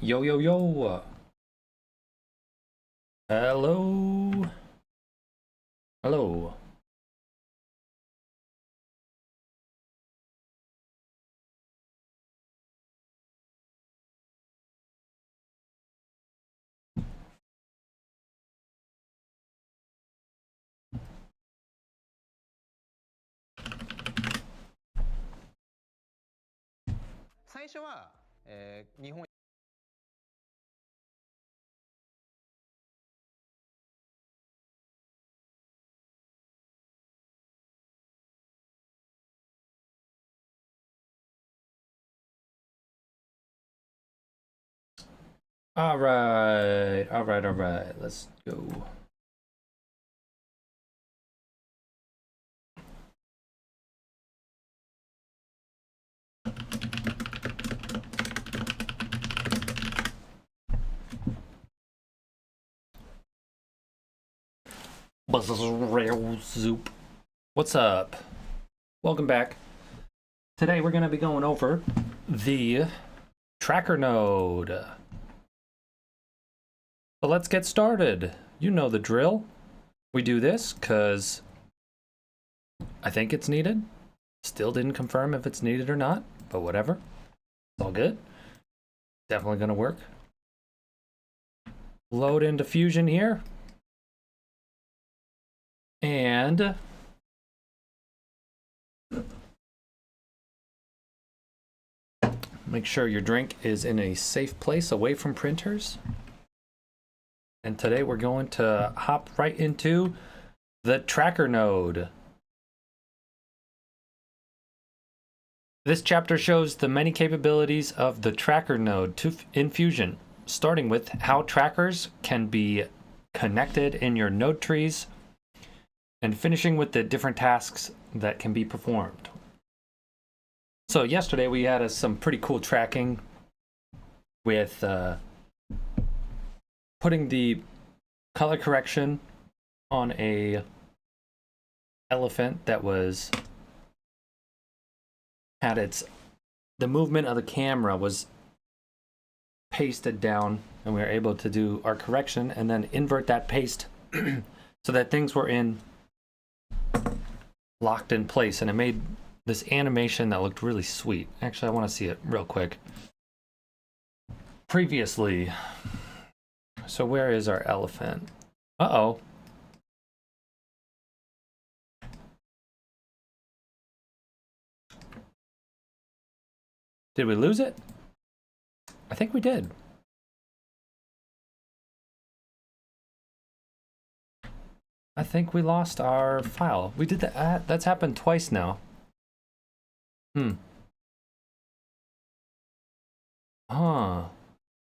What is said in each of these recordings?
Yo, yo, yo. Hello. Hello. All right. All right. All right. Let's go. Zoop. What's up? Welcome back. Today we're going to be going over the tracker node. So let's get started. You know the drill. We do this because I think it's needed. Still didn't confirm if it's needed or not, but whatever. It's all good. Definitely going to work. Load into Fusion here. And make sure your drink is in a safe place away from printers. And today we're going to hop right into the tracker node. This chapter shows the many capabilities of the tracker node in Fusion, starting with how trackers can be connected in your node trees, and finishing with the different tasks that can be performed. So yesterday we had some pretty cool tracking with putting the color correction on a elephant that had the movement of the camera was pasted down, and we were able to do our correction and then invert that paste so that things were locked in place, and it made this animation that looked really sweet. Actually, I want to see it real quick. Previously, so where is our elephant? Uh-oh. Did we lose it? I think we did. I think we lost our file. We did that. That's happened twice now. Huh.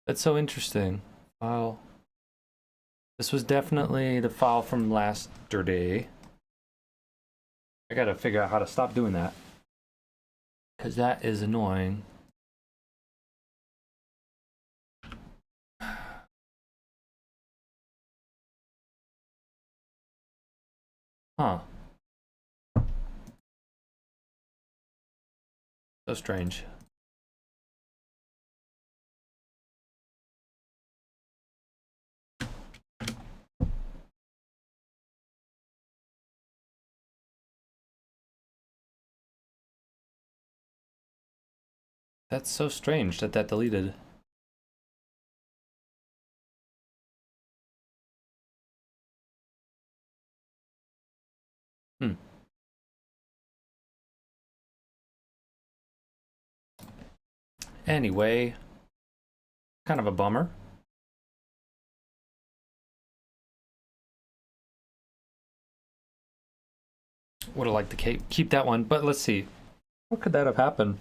That's so interesting. File. This was definitely the file from yesterday. I gotta figure out how to stop doing that, because that is annoying. Huh. So strange. That's so strange that that deleted. Anyway, kind of a bummer. Would have liked to keep that one, but let's see. What could that have happened?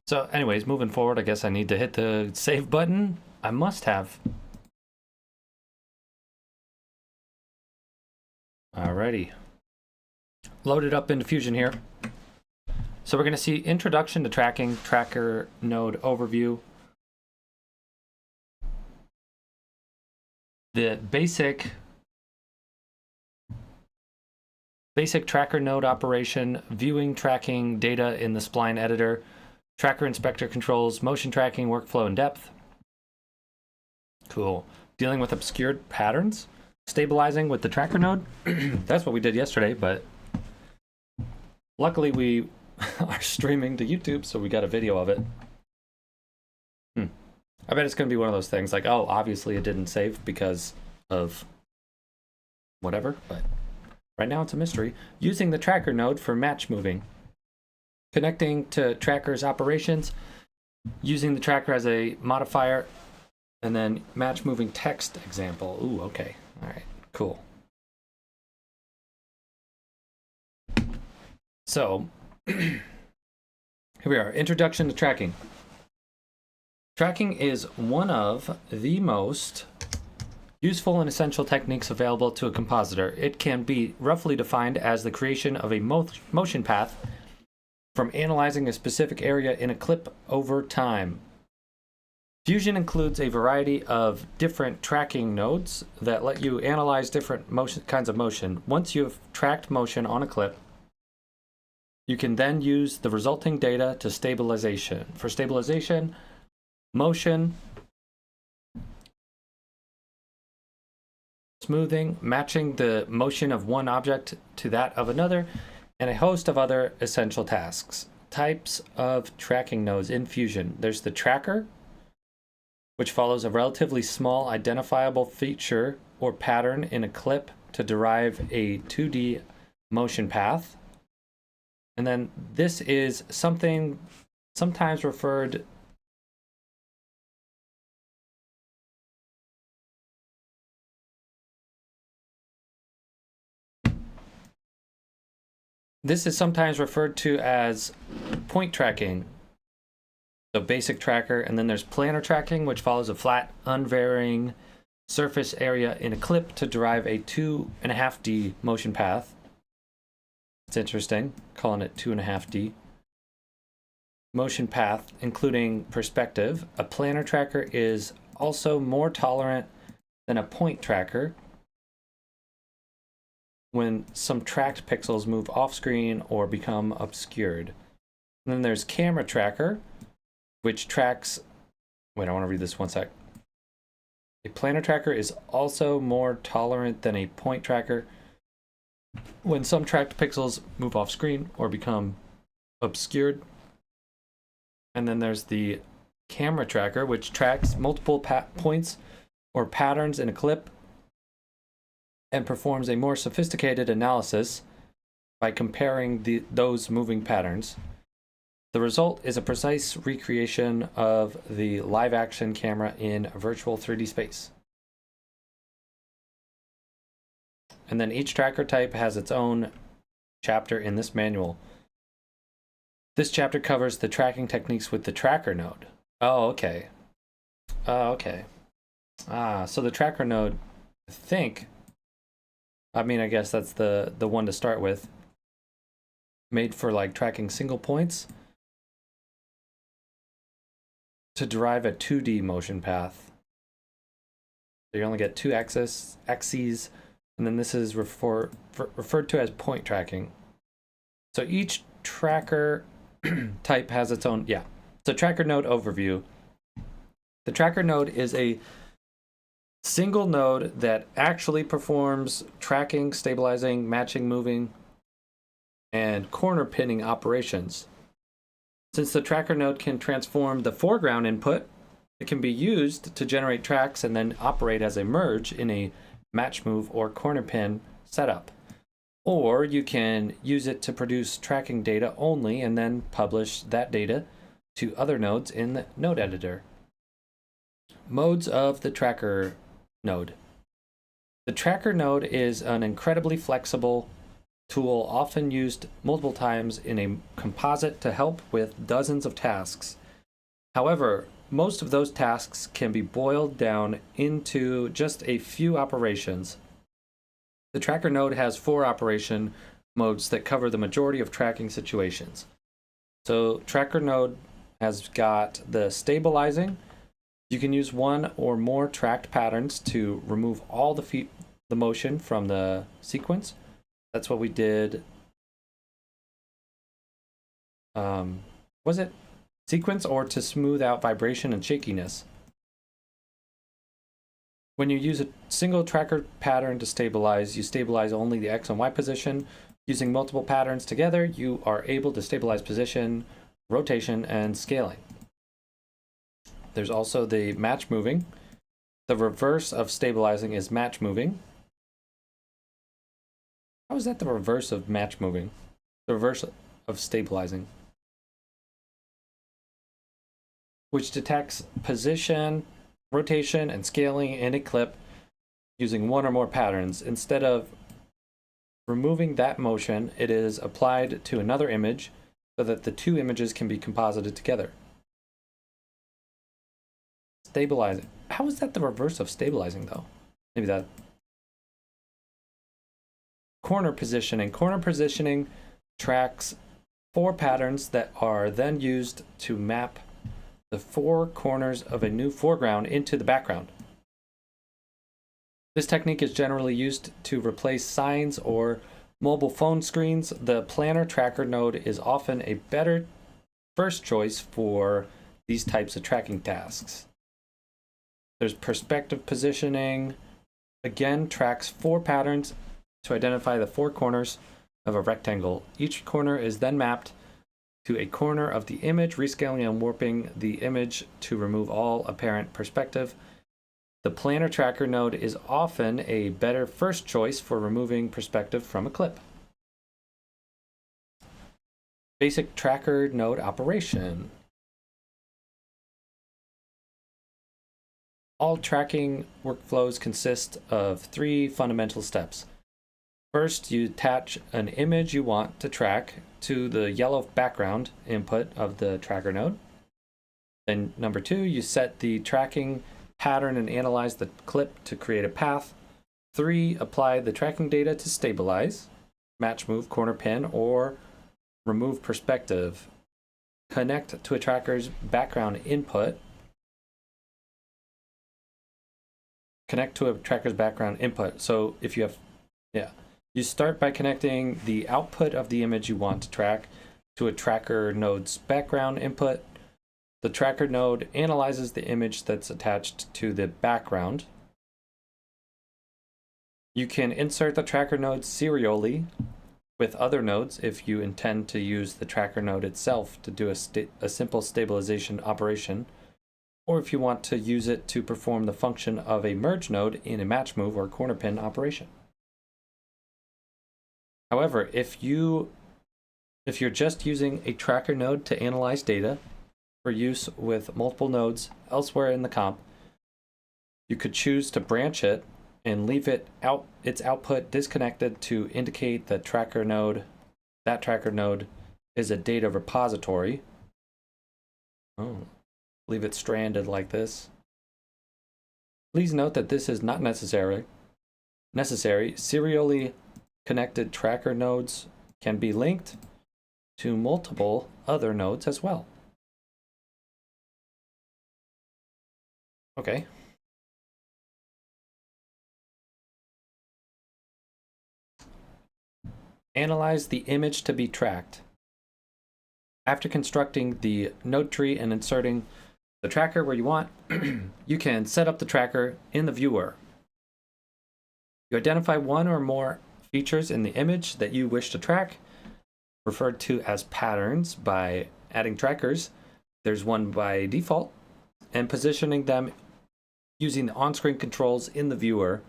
So anyways, moving forward, I guess I need to hit the save button. I must have. Alrighty. Load it up into Fusion here. So we're going to see Introduction to Tracking, Tracker Node Overview. The basic basic tracker node operation, viewing tracking data in the spline editor, tracker inspector controls, motion tracking, workflow and depth. Cool. Dealing with obscured patterns, stabilizing with the tracker node. That's what we did yesterday, but luckily we are streaming to YouTube, so we got a video of it. I bet it's going to be one of those things like, oh, obviously it didn't save because of whatever, but right now it's a mystery. Using the tracker node for match moving. Connecting to tracker's operations, using the tracker as a modifier, and then match moving text example. Ooh, okay. All right, cool. So here we are, introduction to tracking. Tracking is one of the most useful and essential techniques available to a compositor. It can be roughly defined as the creation of a motion path from analyzing a specific area in a clip over time. Fusion includes a variety of different tracking nodes that let you analyze different kinds of motion. Once you've tracked motion on a clip, you can then use the resulting data to stabilization. For stabilization, motion, smoothing, matching the motion of one object to that of another, and a host of other essential tasks. Types of tracking nodes in Fusion. There's the tracker, which follows a relatively small identifiable feature or pattern in a clip to derive a 2D motion path. And then this is something sometimes referred to as point tracking. So basic tracker, and then there's planar tracking, which follows a flat, unvarying surface area in a clip to derive a 2.5D motion path. It's interesting, calling it 2.5D. Motion path, including perspective. A planar tracker is also more tolerant than a point tracker when some tracked pixels move off screen or become obscured. And then there's camera tracker, which tracks, wait, I want to read this one sec. A planar tracker is also more tolerant than a point tracker when some tracked pixels move off screen or become obscured. And then there's the camera tracker, which tracks multiple points or patterns in a clip and performs a more sophisticated analysis by comparing those moving patterns. The result is a precise recreation of the live-action camera in virtual 3D space. And then each tracker type has its own chapter in this manual. This chapter covers the tracking techniques with the tracker node. Oh, okay. Okay. So the tracker node, I guess that's the one to start with. Made for like tracking single points to derive a 2D motion path. So you only get two axes, and then this is referred to as point tracking. So each tracker type has its own, So tracker node overview. The tracker node is a single node that actually performs tracking, stabilizing, matching, moving, and corner pinning operations. Since the tracker node can transform the foreground input, it can be used to generate tracks and then operate as a merge in a match move or corner pin setup. Or you can use it to produce tracking data only and then publish that data to other nodes in the node editor. Modes of the tracker node. The tracker node is an incredibly flexible tool often used multiple times in a composite to help with dozens of tasks. However, most of those tasks can be boiled down into just a few operations. The tracker node has 4 operation modes that cover the majority of tracking situations. So tracker node has got the stabilizing. You can use one or more tracked patterns to remove all the motion from the sequence. That's what we did. Was it sequence or to smooth out vibration and shakiness? When you use a single tracker pattern to stabilize, you stabilize only the X and Y position. Using multiple patterns together, you are able to stabilize position, rotation, and scaling. There's also the match moving. The reverse of stabilizing is match moving. How is that the reverse of match moving? The reverse of stabilizing. Which detects position, rotation, and scaling in a clip using one or more patterns. Instead of removing that motion, it is applied to another image so that the two images can be composited together. Stabilizing. How is that the reverse of stabilizing, though? Maybe that. Corner positioning. Corner positioning tracks 4 patterns that are then used to map the 4 corners of a new foreground into the background. This technique is generally used to replace signs or mobile phone screens. The planner tracker node is often a better first choice for these types of tracking tasks. There's perspective positioning. Again, tracks 4 patterns to identify the 4 corners of a rectangle. Each corner is then mapped to a corner of the image, rescaling and warping the image to remove all apparent perspective. The planner tracker node is often a better first choice for removing perspective from a clip. Basic tracker node operation. All tracking workflows consist of 3 fundamental steps. First, you attach an image you want to track to the yellow background input of the tracker node. Then number 2, you set the tracking pattern and analyze the clip to create a path. 3, apply the tracking data to stabilize, match move, corner pin, or remove perspective. Connect to a tracker's background input. So if you have, you start by connecting the output of the image you want to track to a tracker node's background input. The tracker node analyzes the image that's attached to the background. You can insert the tracker node serially with other nodes if you intend to use the tracker node itself to do a simple stabilization operation, or if you want to use it to perform the function of a merge node in a match move or corner pin operation. However, if you're just using a tracker node to analyze data for use with multiple nodes elsewhere in the comp, you could choose to branch it and leave its output disconnected to indicate that tracker node is a data repository. Leave it stranded like this. Please note that this is not necessary. Serially connected tracker nodes can be linked to multiple other nodes as well. Okay. Analyze the image to be tracked. After constructing the node tree and inserting the tracker where you want, you can set up the tracker in the viewer. You identify one or more features in the image that you wish to track, referred to as patterns, by adding trackers. There's one by default, and positioning them using the on-screen controls in the viewer.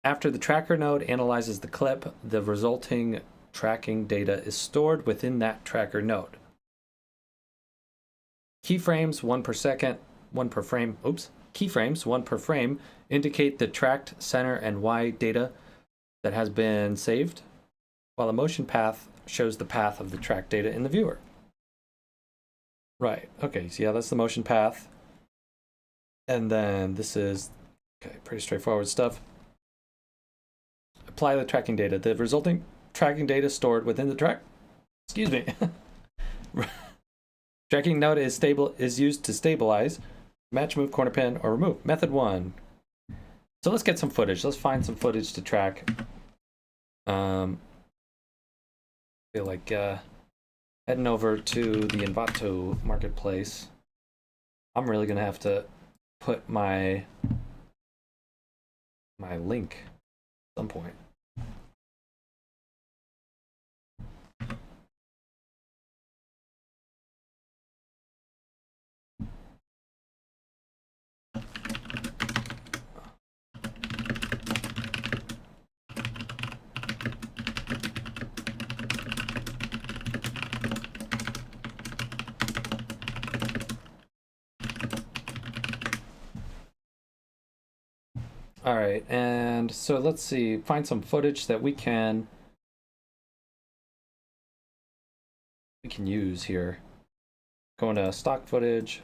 After the tracker node analyzes the clip, the resulting tracking data is stored within that tracker node. Keyframes, 1 per second, 1 per frame. Keyframes, 1 per frame, indicate the tracked center and Y data that has been saved, while a motion path shows the path of the tracked data in the viewer. Right, okay, so yeah, that's the motion path. And then this is, pretty straightforward stuff. Apply the tracking data. The resulting tracking data stored within the tracking node is used to stabilize, match, move, corner pin, or remove. Method 1. So let's get some footage. Let's find some footage to track. Feel like heading over to the Envato marketplace. I'm really gonna have to put my link at some point. All right, and so let's see, find some footage that we can use here. Going to stock footage.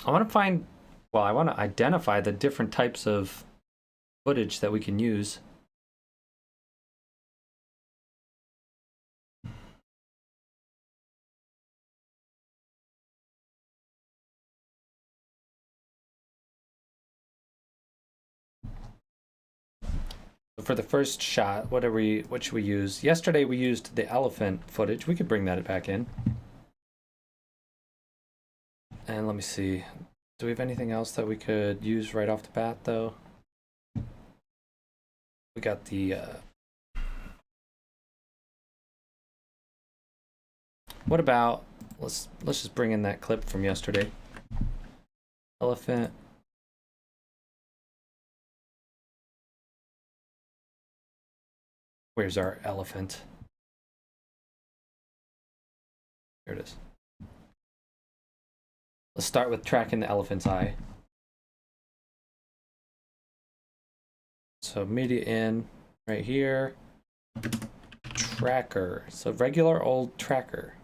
I want to find, well, I want to identify the different types of footage that we can use. For the first shot, what should we use? Yesterday we used the elephant footage. We could bring that back in. And let me see. Do we have anything else that we could use right off the bat though? We got the what about let's just bring in that clip from yesterday. Elephant. Where's our elephant? Here it is. Let's start with tracking the elephant's eye. So media in right here. Tracker. So regular old tracker.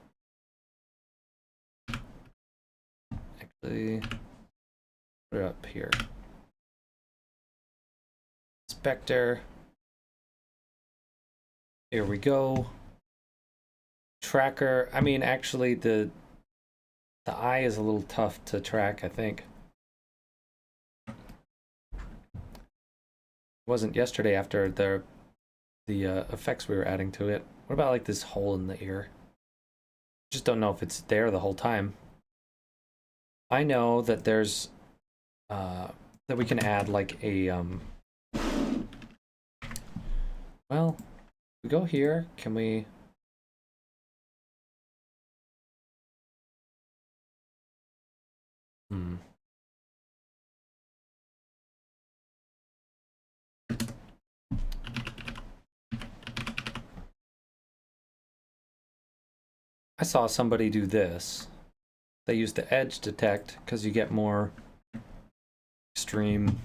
Actually, put it up here. Inspector. Here we go. Tracker. I mean, actually, the eye is a little tough to track, I think. It wasn't yesterday after the effects we were adding to it. What about like this hole in the ear? Just don't know if it's there the whole time. I know that there's that we can add like a well, we go here, can we I saw somebody do this. They use the edge detect because you get more extreme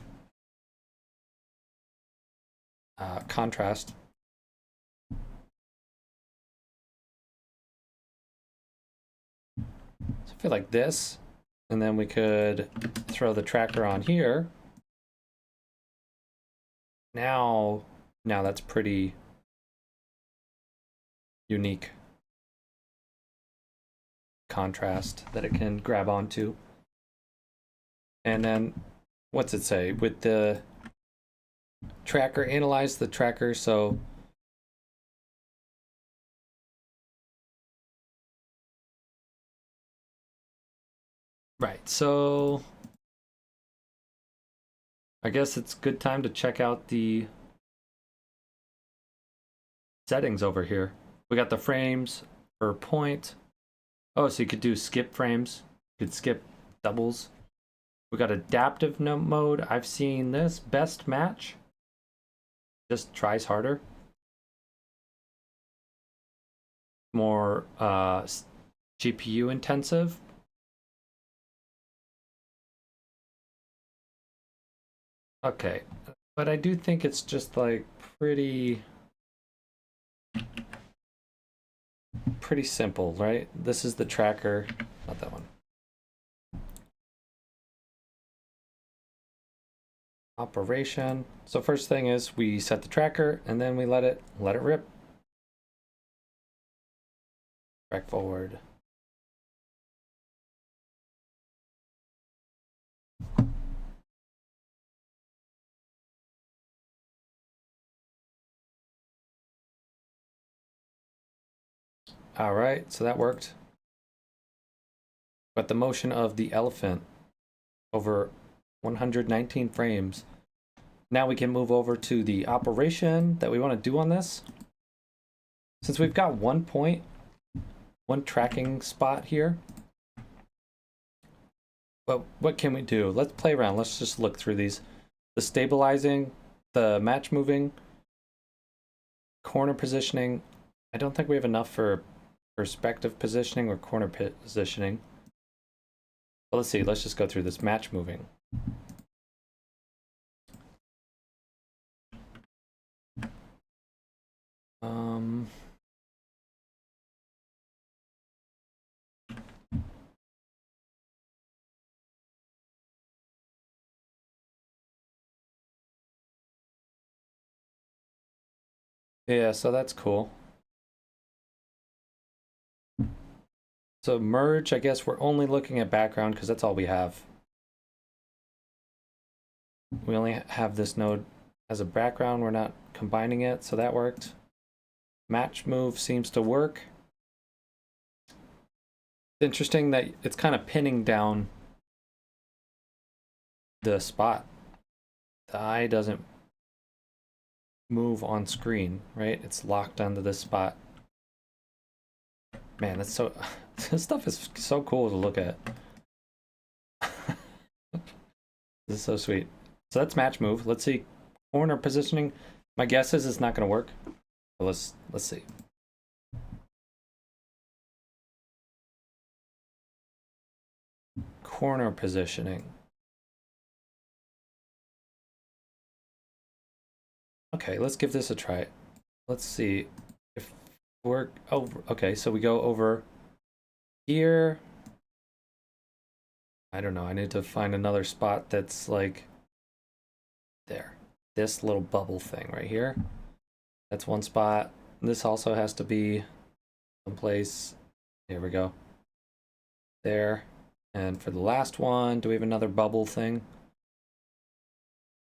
contrast. So I feel like this, and then we could throw the tracker on here. Now that's pretty unique contrast that it can grab onto. And then what's it say with the tracker? Analyze the tracker. So right, so I guess it's a good time to check out the settings over here. We got the frames per point. Oh, so you could do skip frames. You could skip doubles. We got adaptive mode. I've seen this. Best match. Just tries harder. More GPU intensive. Okay, but I do think it's just like pretty simple, right? This is the tracker, not that one. Operation. So first thing is we set the tracker and then we let it rip. Track forward. All right, so that worked. But the motion of the elephant over 119 frames. Now we can move over to the operation that we want to do on this. Since we've got one tracking spot here, well, what can we do? Let's play around. Let's just look through these. The stabilizing, the match moving, corner positioning. I don't think we have enough for perspective positioning or corner positioning. Well, let's see. Let's just go through this match moving. Yeah, so that's cool. So merge, I guess we're only looking at background because that's all we have. We only have this node as a background. We're not combining it, so that worked. Match move seems to work. It's interesting that it's kind of pinning down the spot. The eye doesn't move on screen, right? It's locked onto this spot. Man, that's so... this stuff is so cool to look at. This is so sweet. So that's match move. Let's see. Corner positioning. My guess is it's not going to work. But let's see. Corner positioning. Okay, let's give this a try. Let's see if we're... oh, okay, so we go over here. I don't know. I need to find another spot that's like there. This little bubble thing right here. That's one spot. This also has to be someplace. Here we go. There. And for the last one, do we have another bubble thing?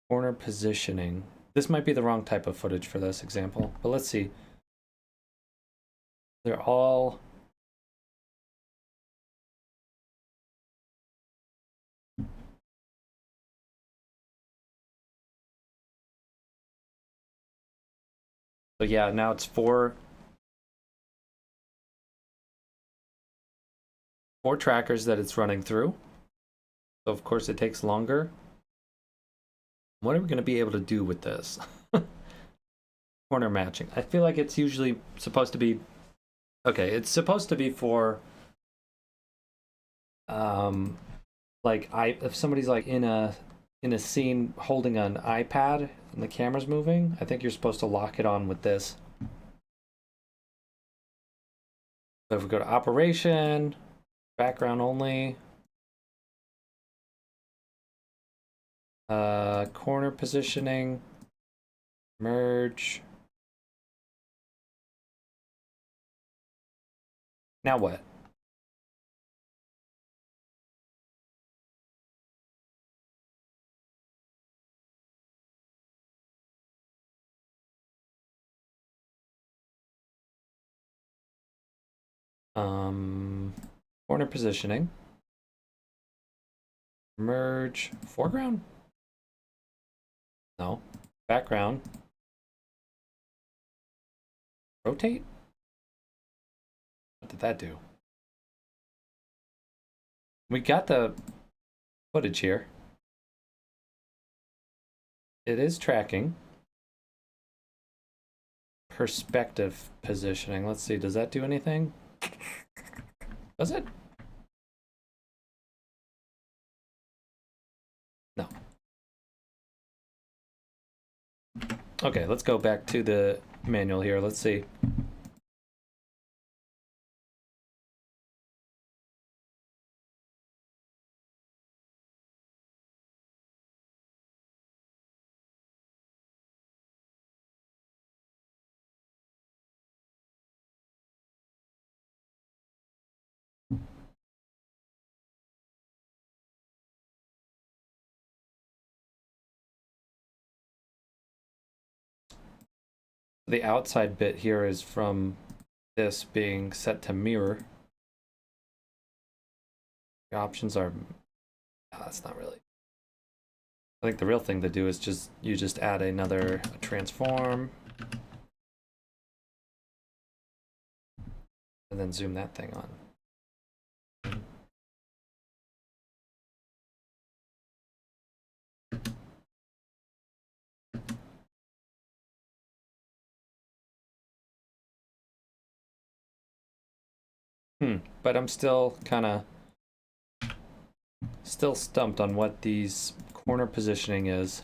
Corner positioning. This might be the wrong type of footage for this example, but let's see. They're all... so yeah, now it's four trackers that it's running through. So of course it takes longer. What are we going to be able to do with this? Corner matching. I feel like it's usually supposed to be... okay, it's supposed to be for... like if somebody's like in a scene holding an iPad and the camera's moving, I think you're supposed to lock it on with this. So if we go to operation, background only, corner positioning, merge. Now what? Corner positioning, merge, foreground? No. Background. Rotate? What did that do? We got the footage here. It is tracking. Perspective positioning. Let's see, does that do anything? Does it? No. Okay, let's go back to the manual here. Let's see. The outside bit here is from this being set to mirror. The options are, that's not really. I think the real thing to do is you just add another transform and then zoom that thing on. But I'm still stumped on what these corner positioning is.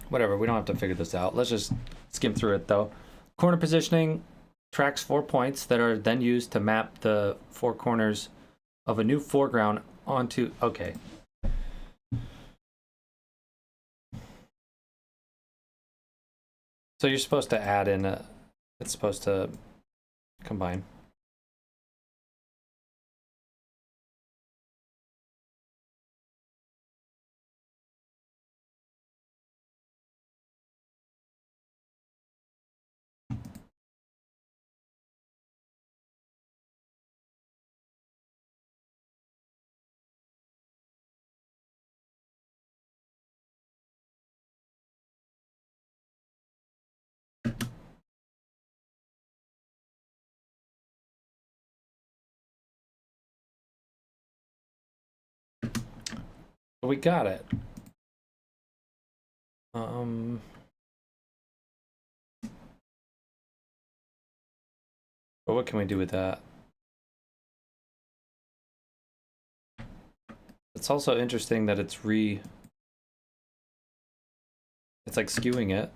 Whatever, we don't have to figure this out. Let's just skim through it though. Corner positioning tracks 4 points that are then used to map the 4 corners of a new foreground onto, okay. So you're supposed to add in it's supposed to combine. We got it. But what can we do with that? It's also interesting that it's like skewing it.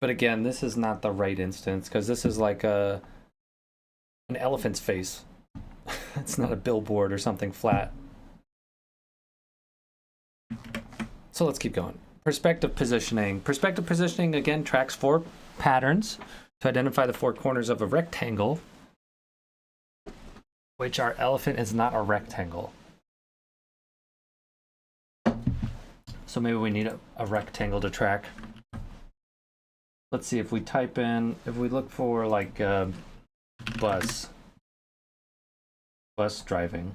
But again, this is not the right instance because this is like an elephant's face. It's not a billboard or something flat. So let's keep going. Perspective positioning. Perspective positioning again tracks 4 patterns to identify the 4 corners of a rectangle, which our elephant is not a rectangle. So maybe we need a rectangle to track. Let's see if we type in, if we look for like bus driving.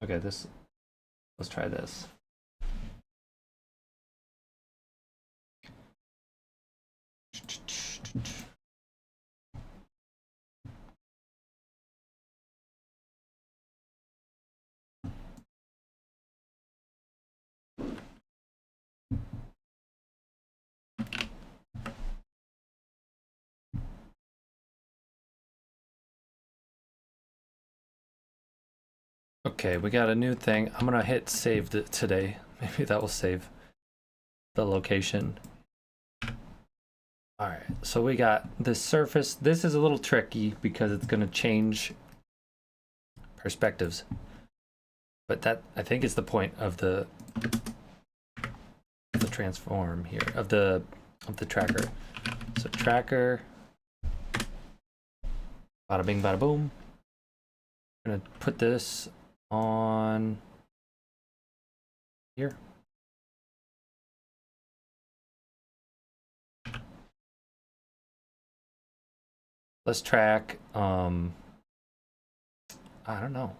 Okay, let's try this. Okay, we got a new thing. I'm gonna hit save today. Maybe that will save the location. All right, so we got this surface. This is a little tricky because it's gonna change perspectives. But that, I think, is the point of the transform here, of the tracker. So tracker, bada bing, bada boom. I'm gonna put this on here. Let's track, I don't know.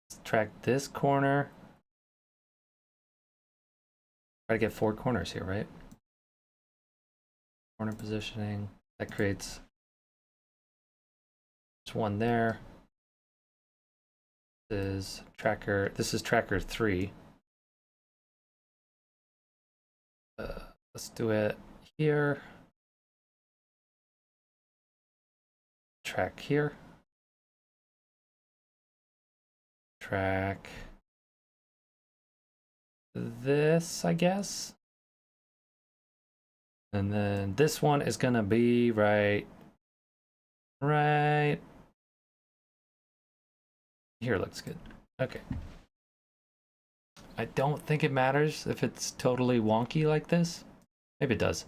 Let's track this corner. Try to get 4 corners here, right? Corner positioning, that creates, there's one there. This is tracker 3. Let's do it here. Track here. Track this, I guess. And then this one is gonna be right here. Looks good. Okay. I don't think it matters if it's totally wonky like this. Maybe it does.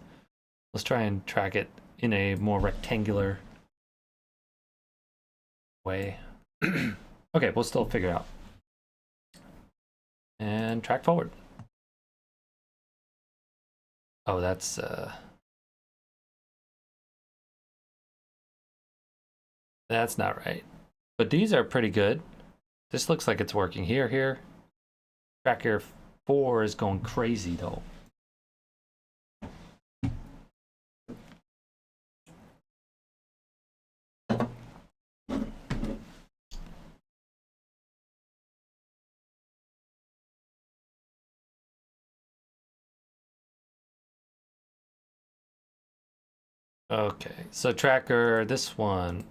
Let's try and track it in a more rectangular way. Okay, we'll still figure it out. And track forward. Oh, that's not right. But these are pretty good. This looks like it's working. Here. Tracker 4 is going crazy though. Okay, so tracker, this one.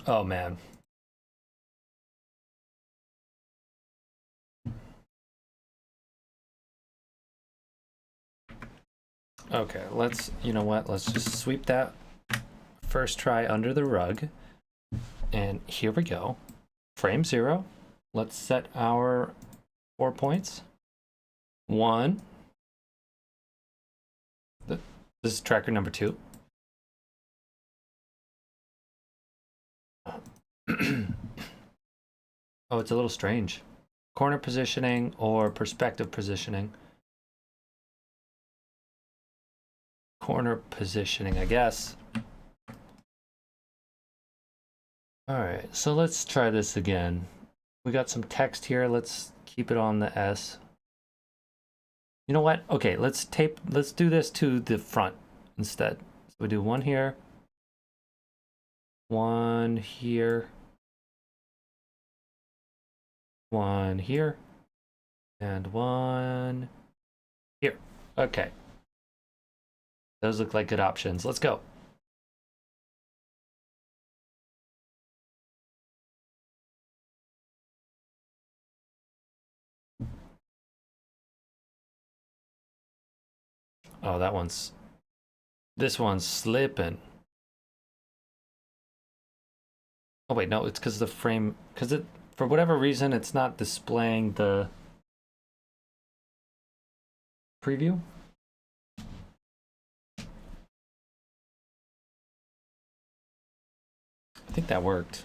Oh man. Okay, you know what? Let's just sweep that first try under the rug. And here we go. Frame 0. Let's set our 4 points. 1. This is tracker number 2. Oh, it's a little strange. Corner positioning or perspective positioning. Corner positioning, I guess. All right, so let's try this again. We got some text here. Let's keep it on the S. You know what? Okay, let's do this to the front instead. So we do 1 here, 1 here, 1 here, and 1 here. Okay. Those look like good options. Let's go. Oh, this one's slipping. Oh wait, no, it's because the frame, for whatever reason, it's not displaying the preview. I think that worked.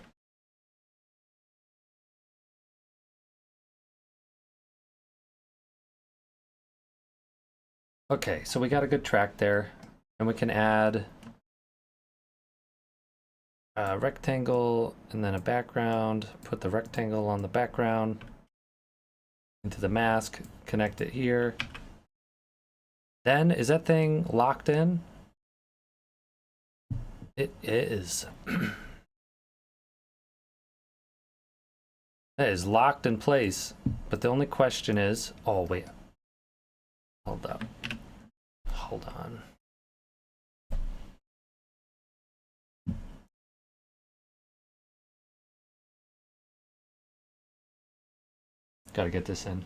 Okay, so we got a good track there, and we can add a rectangle and then a background, put the rectangle on the background into the mask, connect it here. Then, is that thing locked in? It is. That is locked in place, but the only question is, oh wait, hold up. Hold on. Gotta get this in.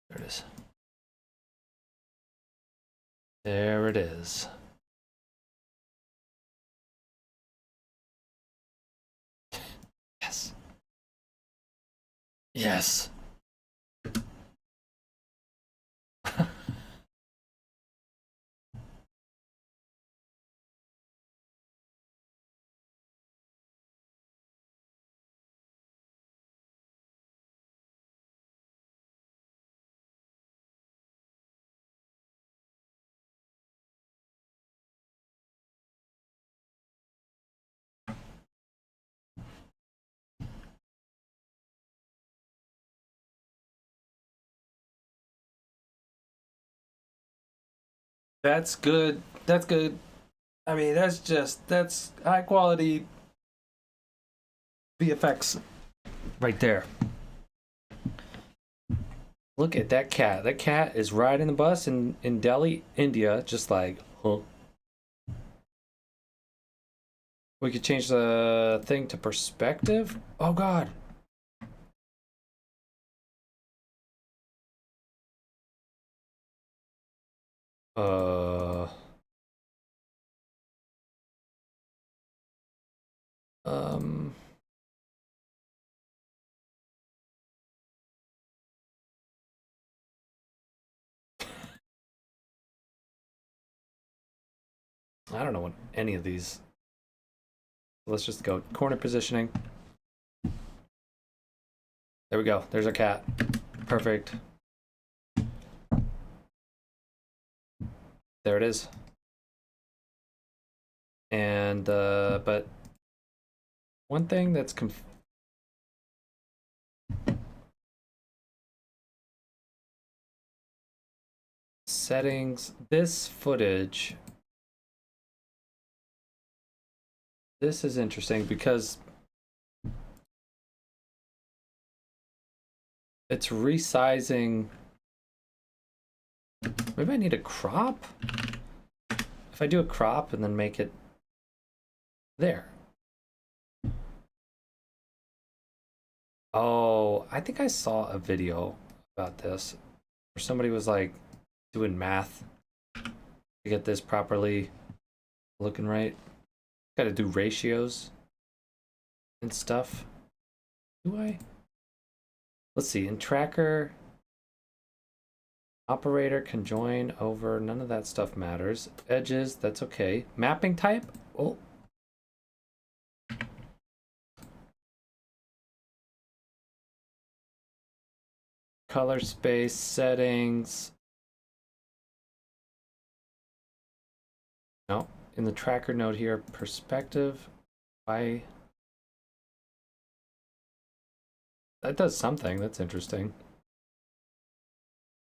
There it is. There it is. Yes. Yes. That's good. That's good. I mean, that's high quality VFX right there. Look at that cat. That cat is riding the bus in Delhi, India, just like, huh. We could change the thing to perspective. Oh, God. Uh... Um... I don't know what any of these. Let's just go corner positioning. There we go. There's our cat. Perfect. There it is. And but one thing that's settings, this footage. This is interesting because it's resizing. Maybe I need a crop? If I do a crop and then make it there. Oh, I think I saw a video about this where somebody was like doing math to get this properly looking right. Got to do ratios and stuff. Do I? Let's see. In tracker, operator can join over. None of that stuff matters. Edges, that's okay. Mapping type? Oh. Color space settings. No. In the tracker node here, perspective. Why? That does something. That's interesting.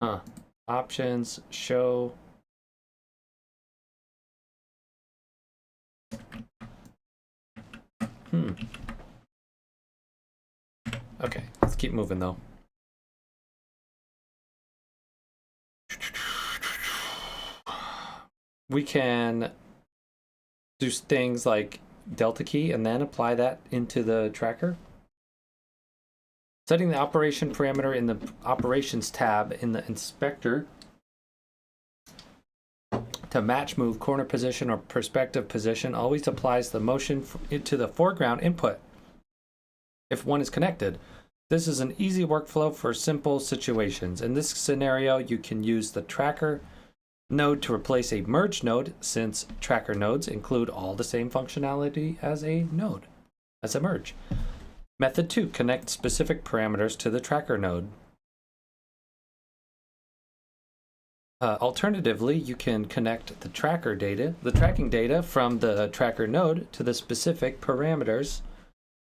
Huh. Options, show. Okay, let's keep moving though. We can do things like delta key and then apply that into the tracker. Setting the operation parameter in the operations tab in the inspector to match move corner position or perspective position always applies the motion into the foreground input if one is connected. This is an easy workflow for simple situations. In this scenario, you can use the tracker node to replace a merge node since tracker nodes include all the same functionality as a node, as a merge. Method 2, connect specific parameters to the tracker node. Alternatively, you can connect the tracking data from the tracker node to the specific parameters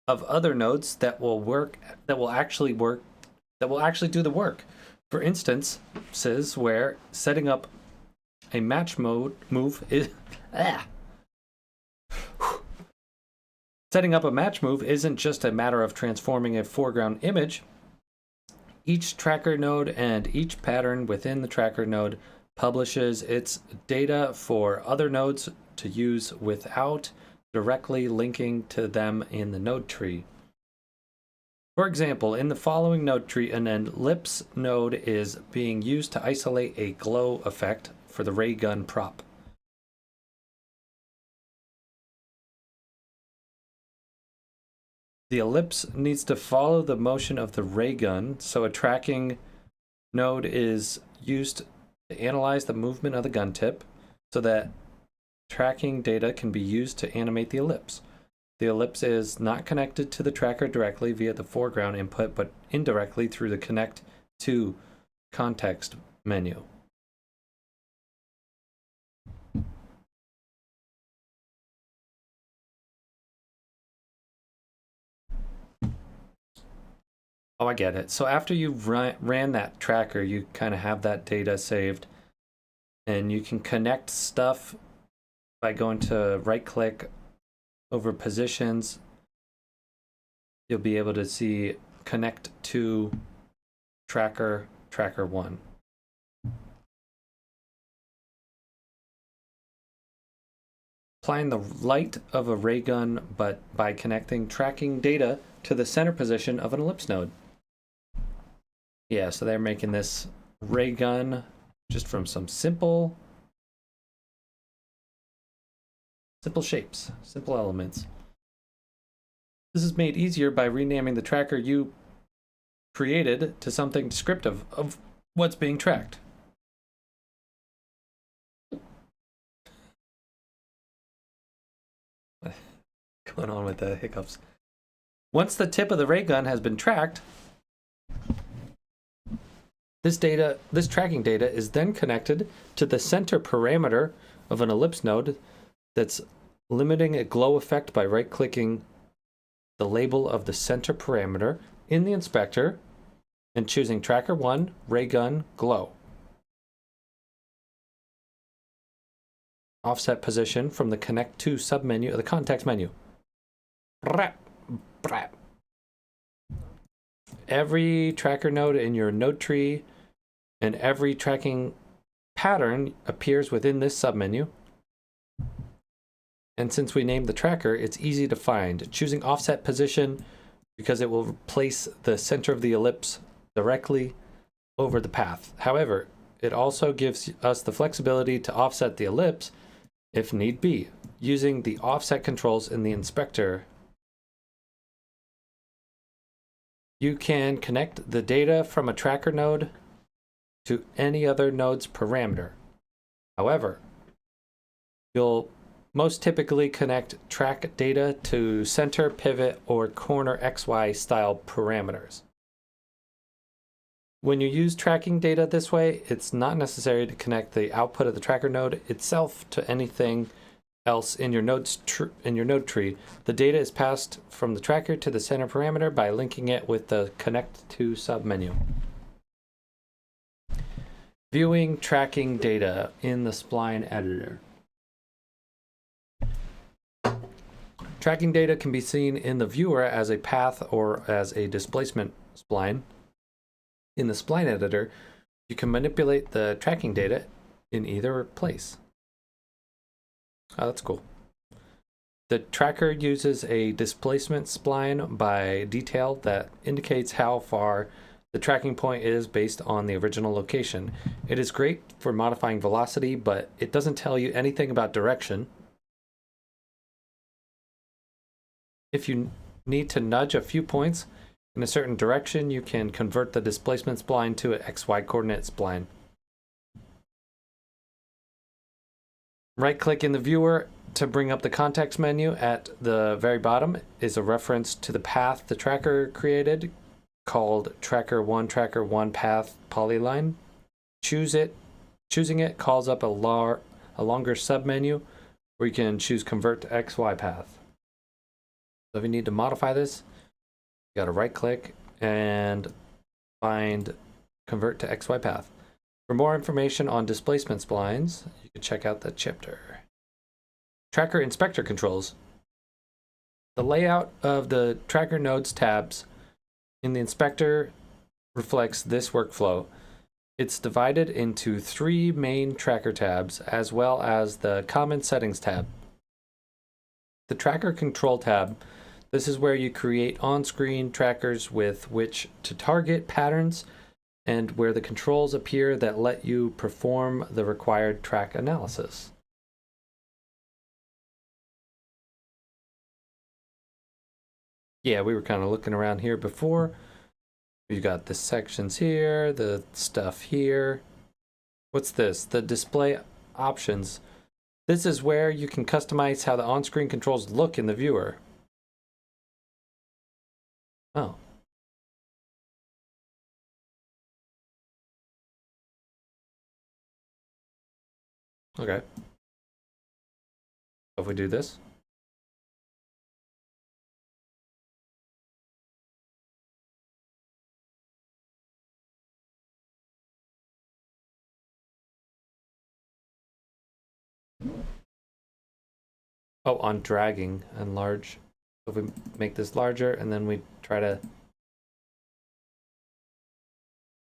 of other nodes that will actually do the work. For instances where setting up a match move Setting up a match move isn't just a matter of transforming a foreground image. Each tracker node and each pattern within the tracker node publishes its data for other nodes to use without directly linking to them in the node tree. For example, in the following node tree, an ellipse node is being used to isolate a glow effect for the ray gun prop. The ellipse needs to follow the motion of the ray gun, so a tracking node is used to analyze the movement of the gun tip so that tracking data can be used to animate the ellipse. The ellipse is not connected to the tracker directly via the foreground input, but indirectly through the connect to context menu. Oh, I get it. So after you ran that tracker, you kind of have that data saved, and you can connect stuff by going to right click over positions you'll be able to see connect to tracker 1. Applying the light of a ray gun, but by connecting tracking data to the center position of an ellipse node. Yeah, so they're making this ray gun just from some simple shapes, simple elements. This is made easier by renaming the tracker you created to something descriptive of what's being tracked. Going on with the hiccups. Once the tip of the ray gun has been tracked, this tracking data is then connected to the center parameter of an ellipse node that's limiting a glow effect by right-clicking the label of the center parameter in the inspector and choosing Tracker 1, Ray Gun, Glow. Offset position from the Connect to submenu of the context menu. Every tracker node in your node tree and every tracking pattern appears within this submenu. And since we named the tracker, it's easy to find. Choosing offset position because it will place the center of the ellipse directly over the path. However, it also gives us the flexibility to offset the ellipse if need be, using the offset controls in the inspector. You can connect the data from a tracker node to any other node's parameter. However, you'll most typically connect track data to center, pivot, or corner XY style parameters. When you use tracking data this way, it's not necessary to connect the output of the tracker node itself to anything else in your node tree. The data is passed from the tracker to the center parameter by linking it with the Connect to submenu. Viewing tracking data in the spline editor. Tracking data can be seen in the viewer as a path or as a displacement spline. In the spline editor, you can manipulate the tracking data in either place. Oh, that's cool. The tracker uses a displacement spline by detail that indicates how far the tracking point is based on the original location. It is great for modifying velocity, but it doesn't tell you anything about direction. If you need to nudge a few points in a certain direction, you can convert the displacement spline to an XY coordinate spline. Right-click in the viewer to bring up the context menu. At the very bottom is a reference to the path the tracker created called Tracker 1 Path Polyline. Choosing it calls up a longer submenu where you can choose Convert to XY Path. So if you need to modify this, you got to right-click and find Convert to XY Path. For more information on displacement splines, you can check out that chapter. Tracker Inspector Controls. The layout of the Tracker Nodes tabs in the inspector reflects this workflow. It's divided into 3 main tracker tabs, as well as the Common Settings tab. The Tracker Control tab. This is where you create on-screen trackers with which to target patterns and where the controls appear that let you perform the required track analysis. Yeah, we were kind of looking around here before. We've got the sections here, the stuff here. What's this? The display options. This is where you can customize how the on-screen controls look in the viewer. Oh. Okay. If we do this. Oh, on dragging, enlarge. So if we make this larger and then we try to,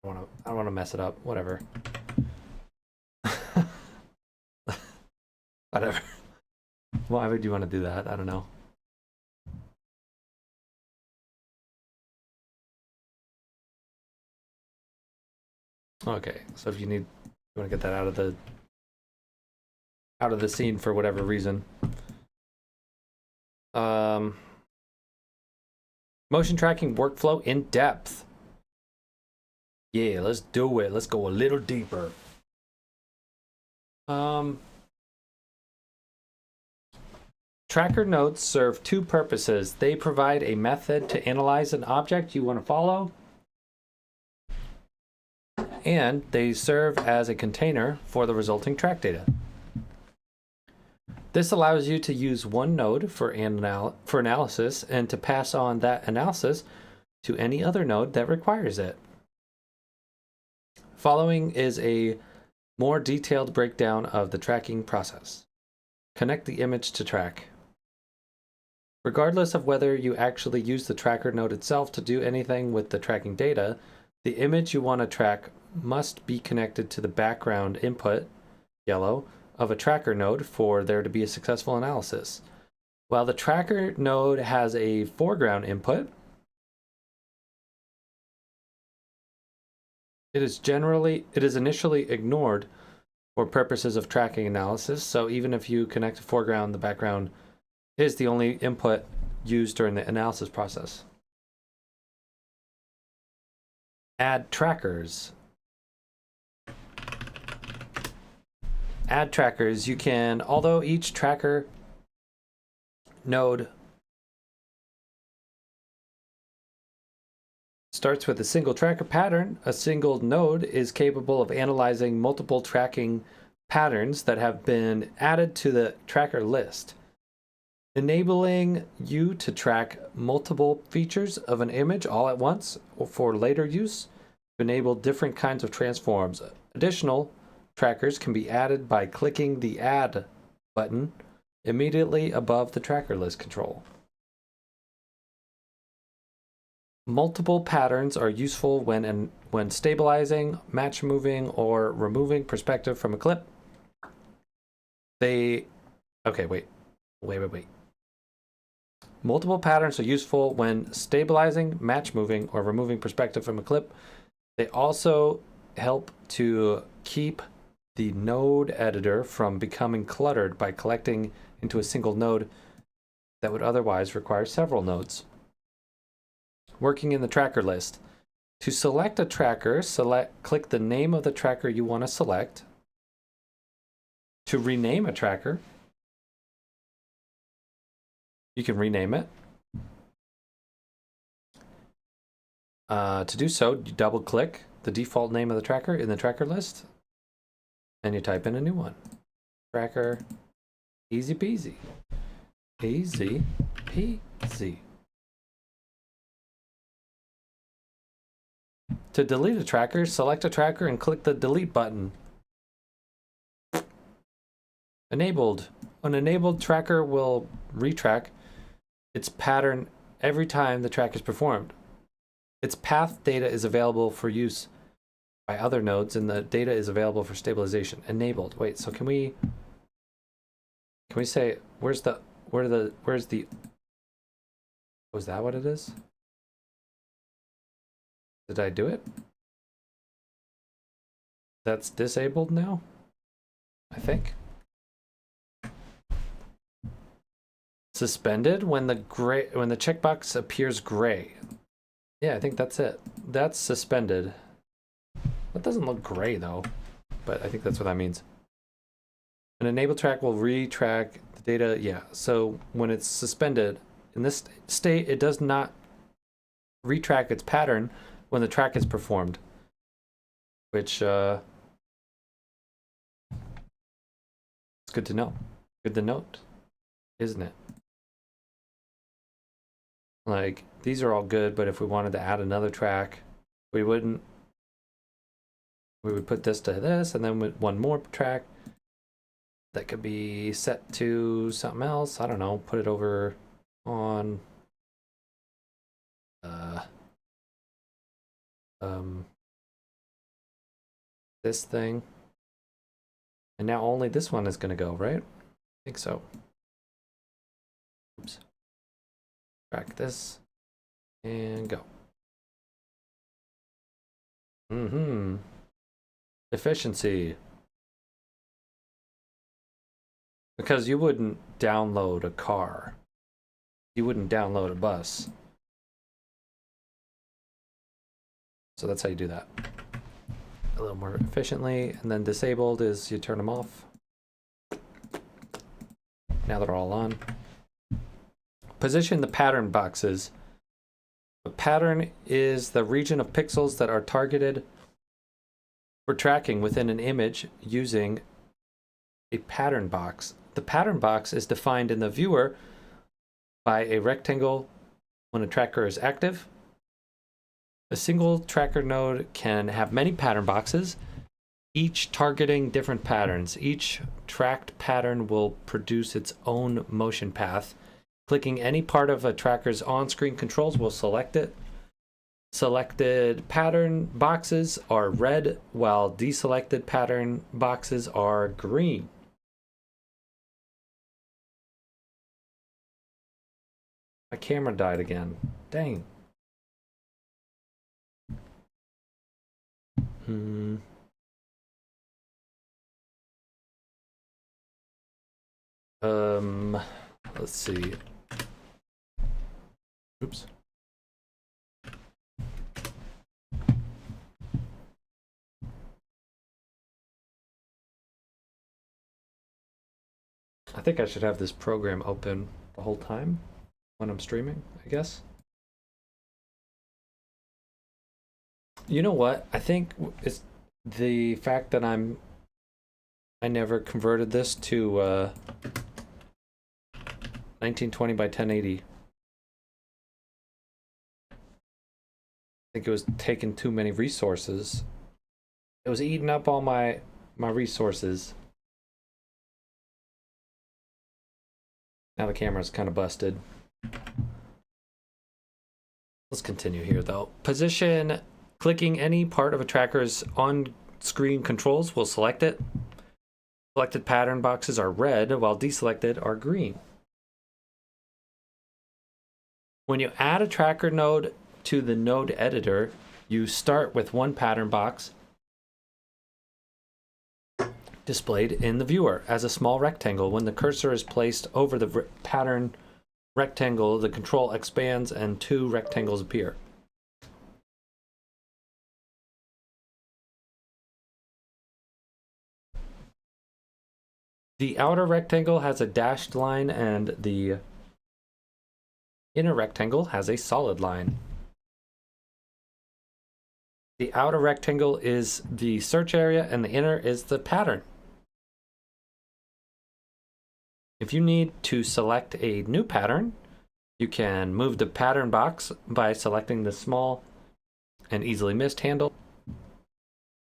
I don't want to mess it up. Whatever. Whatever. Why would you want to do that? I don't know. Okay, so if you want to get that out of the scene for whatever reason. Motion tracking workflow in depth. Yeah, let's do it. Let's go a little deeper. Tracker nodes serve two purposes. They provide a method to analyze an object you want to follow, and they serve as a container for the resulting track data. This allows you to use one node for analysis and to pass on that analysis to any other node that requires it. Following is a more detailed breakdown of the tracking process. Connect the image to track. Regardless of whether you actually use the tracker node itself to do anything with the tracking data, the image you want to track must be connected to the background input, yellow, of a tracker node for there to be a successful analysis. While the tracker node has a foreground input, it is initially ignored for purposes of tracking analysis. So even if you connect the foreground, the background is the only input used during the analysis process. Add trackers. Add trackers. You can, although each tracker node starts with a single tracker pattern, a single node is capable of analyzing multiple tracking patterns that have been added to the tracker list, enabling you to track multiple features of an image all at once or for later use to enable different kinds of transforms. Additional trackers can be added by clicking the Add button immediately above the tracker list control. Multiple patterns are useful when stabilizing, match moving, or removing perspective from a clip. Multiple patterns are useful when stabilizing, match moving, or removing perspective from a clip. They also help to keep the node editor from becoming cluttered by collecting into a single node that would otherwise require several nodes. Working in the tracker list. To select a tracker, click the name of the tracker you want to select. To rename a tracker, you can rename it. To do so, you double click the default name of the tracker in the tracker list, and you type in a new one. Tracker, easy peasy. Easy peasy. To delete a tracker, select a tracker and click the delete button. Enabled. An enabled tracker will retrack its pattern every time the track is performed. Its path data is available for use by other nodes, and the data is available for stabilization. Enabled. Wait, so can we say where's the oh, is that what it is? Did I do it? That's disabled now, I think. Suspended when the checkbox appears gray. Yeah, I think that's it. That's suspended. That doesn't look gray though, but I think that's what that means. An enabled track will retrack the data. Yeah, so when it's suspended in this state, it does not retrack its pattern when the track is performed, which it's good to know. Good to note, isn't it? Like, these are all good, but if we wanted to add another track, we would put this to this, and then with one more track that could be set to something else. I don't know, put it over on this thing. And now only this one is going to go, right? I think so. Oops. Track this and go. Efficiency. Because you wouldn't download a car. You wouldn't download a bus. So that's how you do that. A little more efficiently. And then disabled is you turn them off. Now they're all on. Position the pattern boxes. A pattern is the region of pixels that are targeted for tracking within an image using a pattern box. The pattern box is defined in the viewer by a rectangle when a tracker is active. A single tracker node can have many pattern boxes, each targeting different patterns. Each tracked pattern will produce its own motion path. Clicking any part of a tracker's on-screen controls will select it. Selected pattern boxes are red, while deselected pattern boxes are green. My camera died again. Dang. Let's see. Oops. I think I should have this program open the whole time when I'm streaming, I guess. You know what? I think it's the fact that I never converted this to 1920 by 1080. I think it was taking too many resources. It was eating up all my resources. Now the camera's kind of busted. Let's continue here though. Position. Clicking any part of a tracker's on-screen controls will select it. Selected pattern boxes are red, while deselected are green. When you add a tracker node to the node editor, you start with one pattern box displayed in the viewer as a small rectangle. When the cursor is placed over the pattern rectangle, the control expands and two rectangles appear. The outer rectangle has a dashed line and the inner rectangle has a solid line. The outer rectangle is the search area and the inner is the pattern. If you need to select a new pattern, you can move the pattern box by selecting the small and easily missed handle.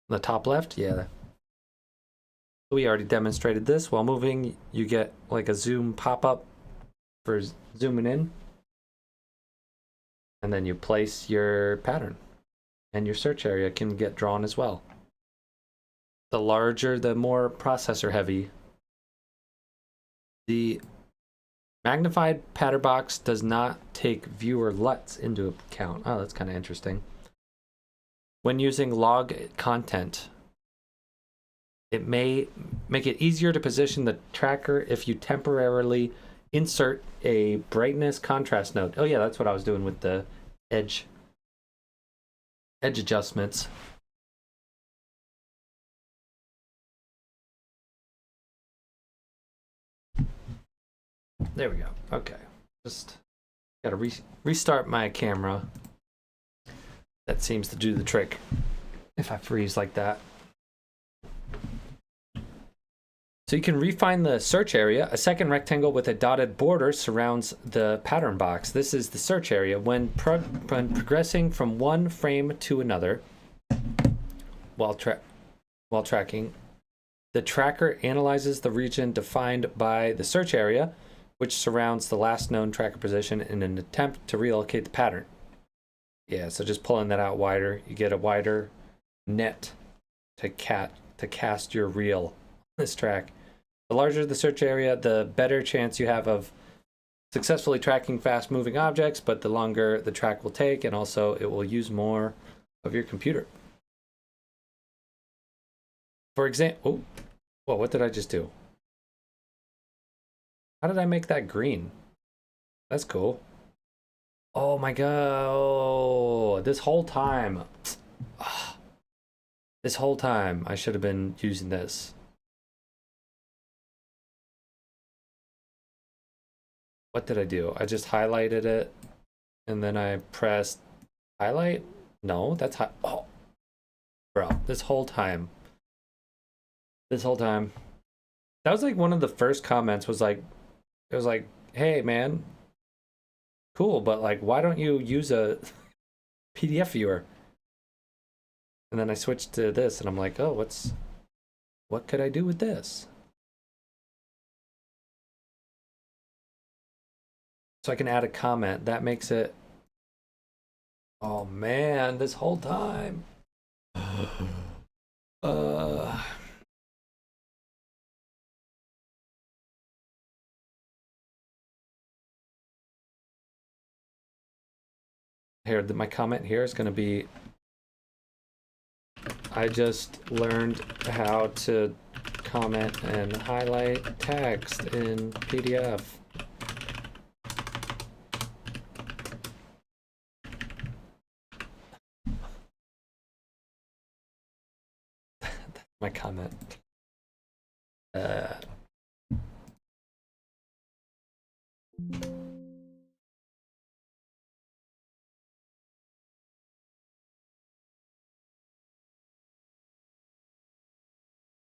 The top left, yeah. We already demonstrated this. While moving, you get like a zoom pop-up for zooming in. And then you place your pattern. And your search area can get drawn as well. The larger, the more processor heavy. The magnified pattern box does not take viewer LUTs into account. Oh, that's kind of interesting. When using log content, it may make it easier to position the tracker if you temporarily insert a brightness contrast node. Oh yeah, that's what I was doing with the edge adjustments. There we go. Okay. Just gotta restart my camera. That seems to do the trick if I freeze like that. So you can refine the search area. A second rectangle with a dotted border surrounds the pattern box. This is the search area. When progressing from one frame to another while tracking, the tracker analyzes the region defined by the search area. which surrounds the last known tracker position in an attempt to relocate the pattern. Yeah, so just pulling that out wider, you get a wider net to cast your reel on this track. The larger the search area, the better chance you have of successfully tracking fast-moving objects, but the longer the track will take, and also it will use more of your computer. For example, whoa, what did I just do? How did I make that green? That's cool. Oh my god, oh, this whole time. This whole time I should have been using this. What did I do? I just highlighted it and then I pressed highlight? No, that's oh, bro, this whole time. That was like one of the first comments was like, it was like, hey man, cool, but like, why don't you use a PDF viewer? And then I switched to this and I'm like, oh, what could I do with this? So I can add a comment. That makes it, oh man, this whole time. Here, my comment here is going to be, I just learned how to comment and highlight text in PDF. My comment.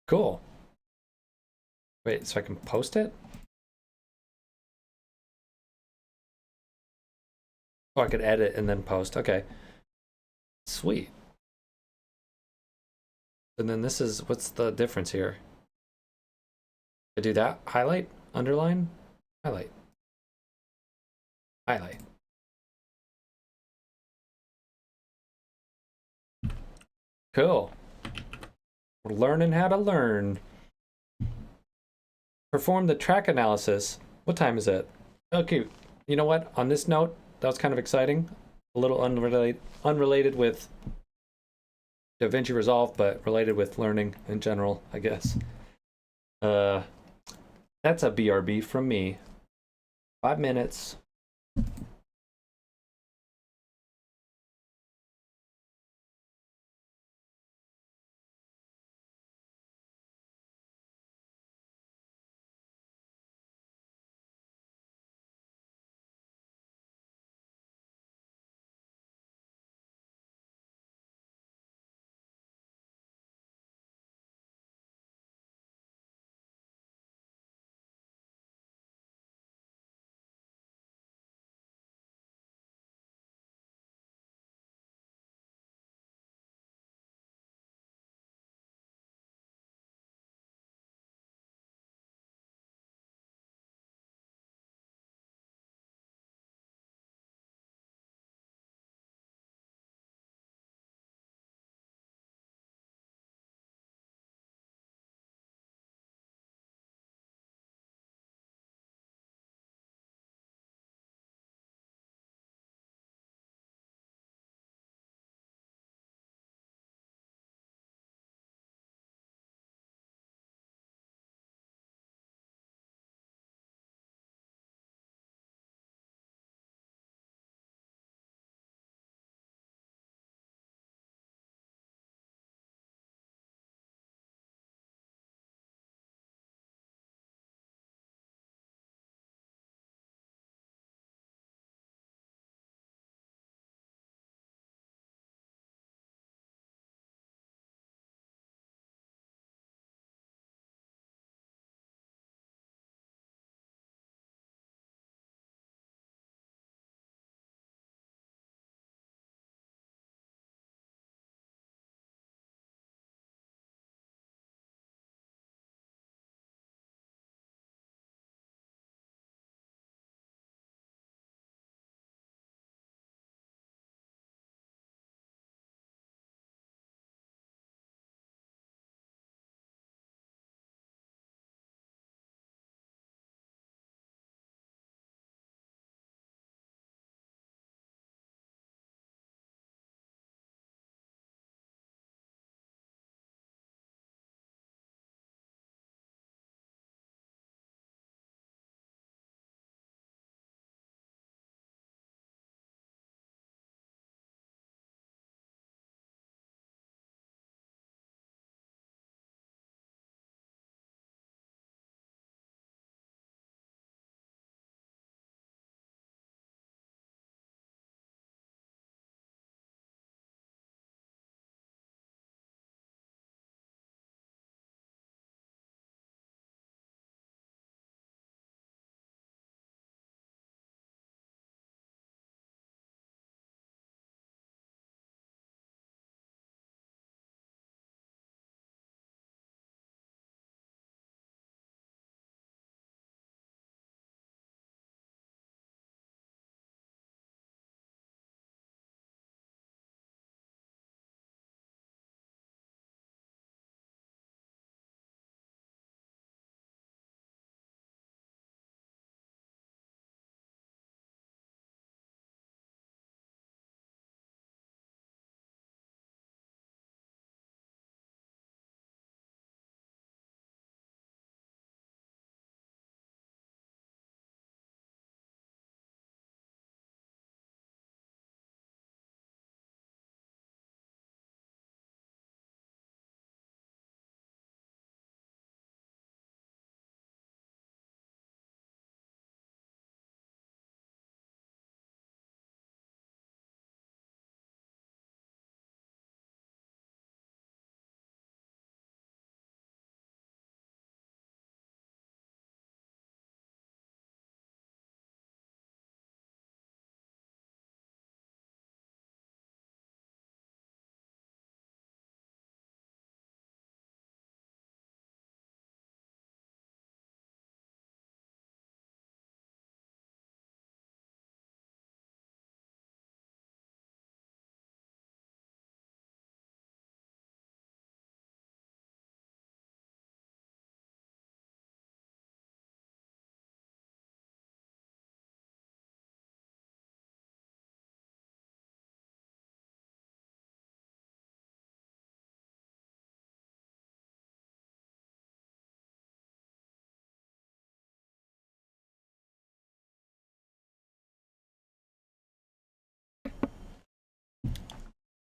Cool. Wait, so I can post it? Oh, I could edit and then post. Okay. Sweet. And then this is, what's the difference here? I do that, highlight, underline, highlight, highlight. Cool. We're learning how to learn. Perform the track analysis. What time is it? Okay, you know what? On this note, that was kind of exciting. A little unrelated with Davinci Resolve, but related with learning in general, I guess. That's a BRB from me. 5 minutes.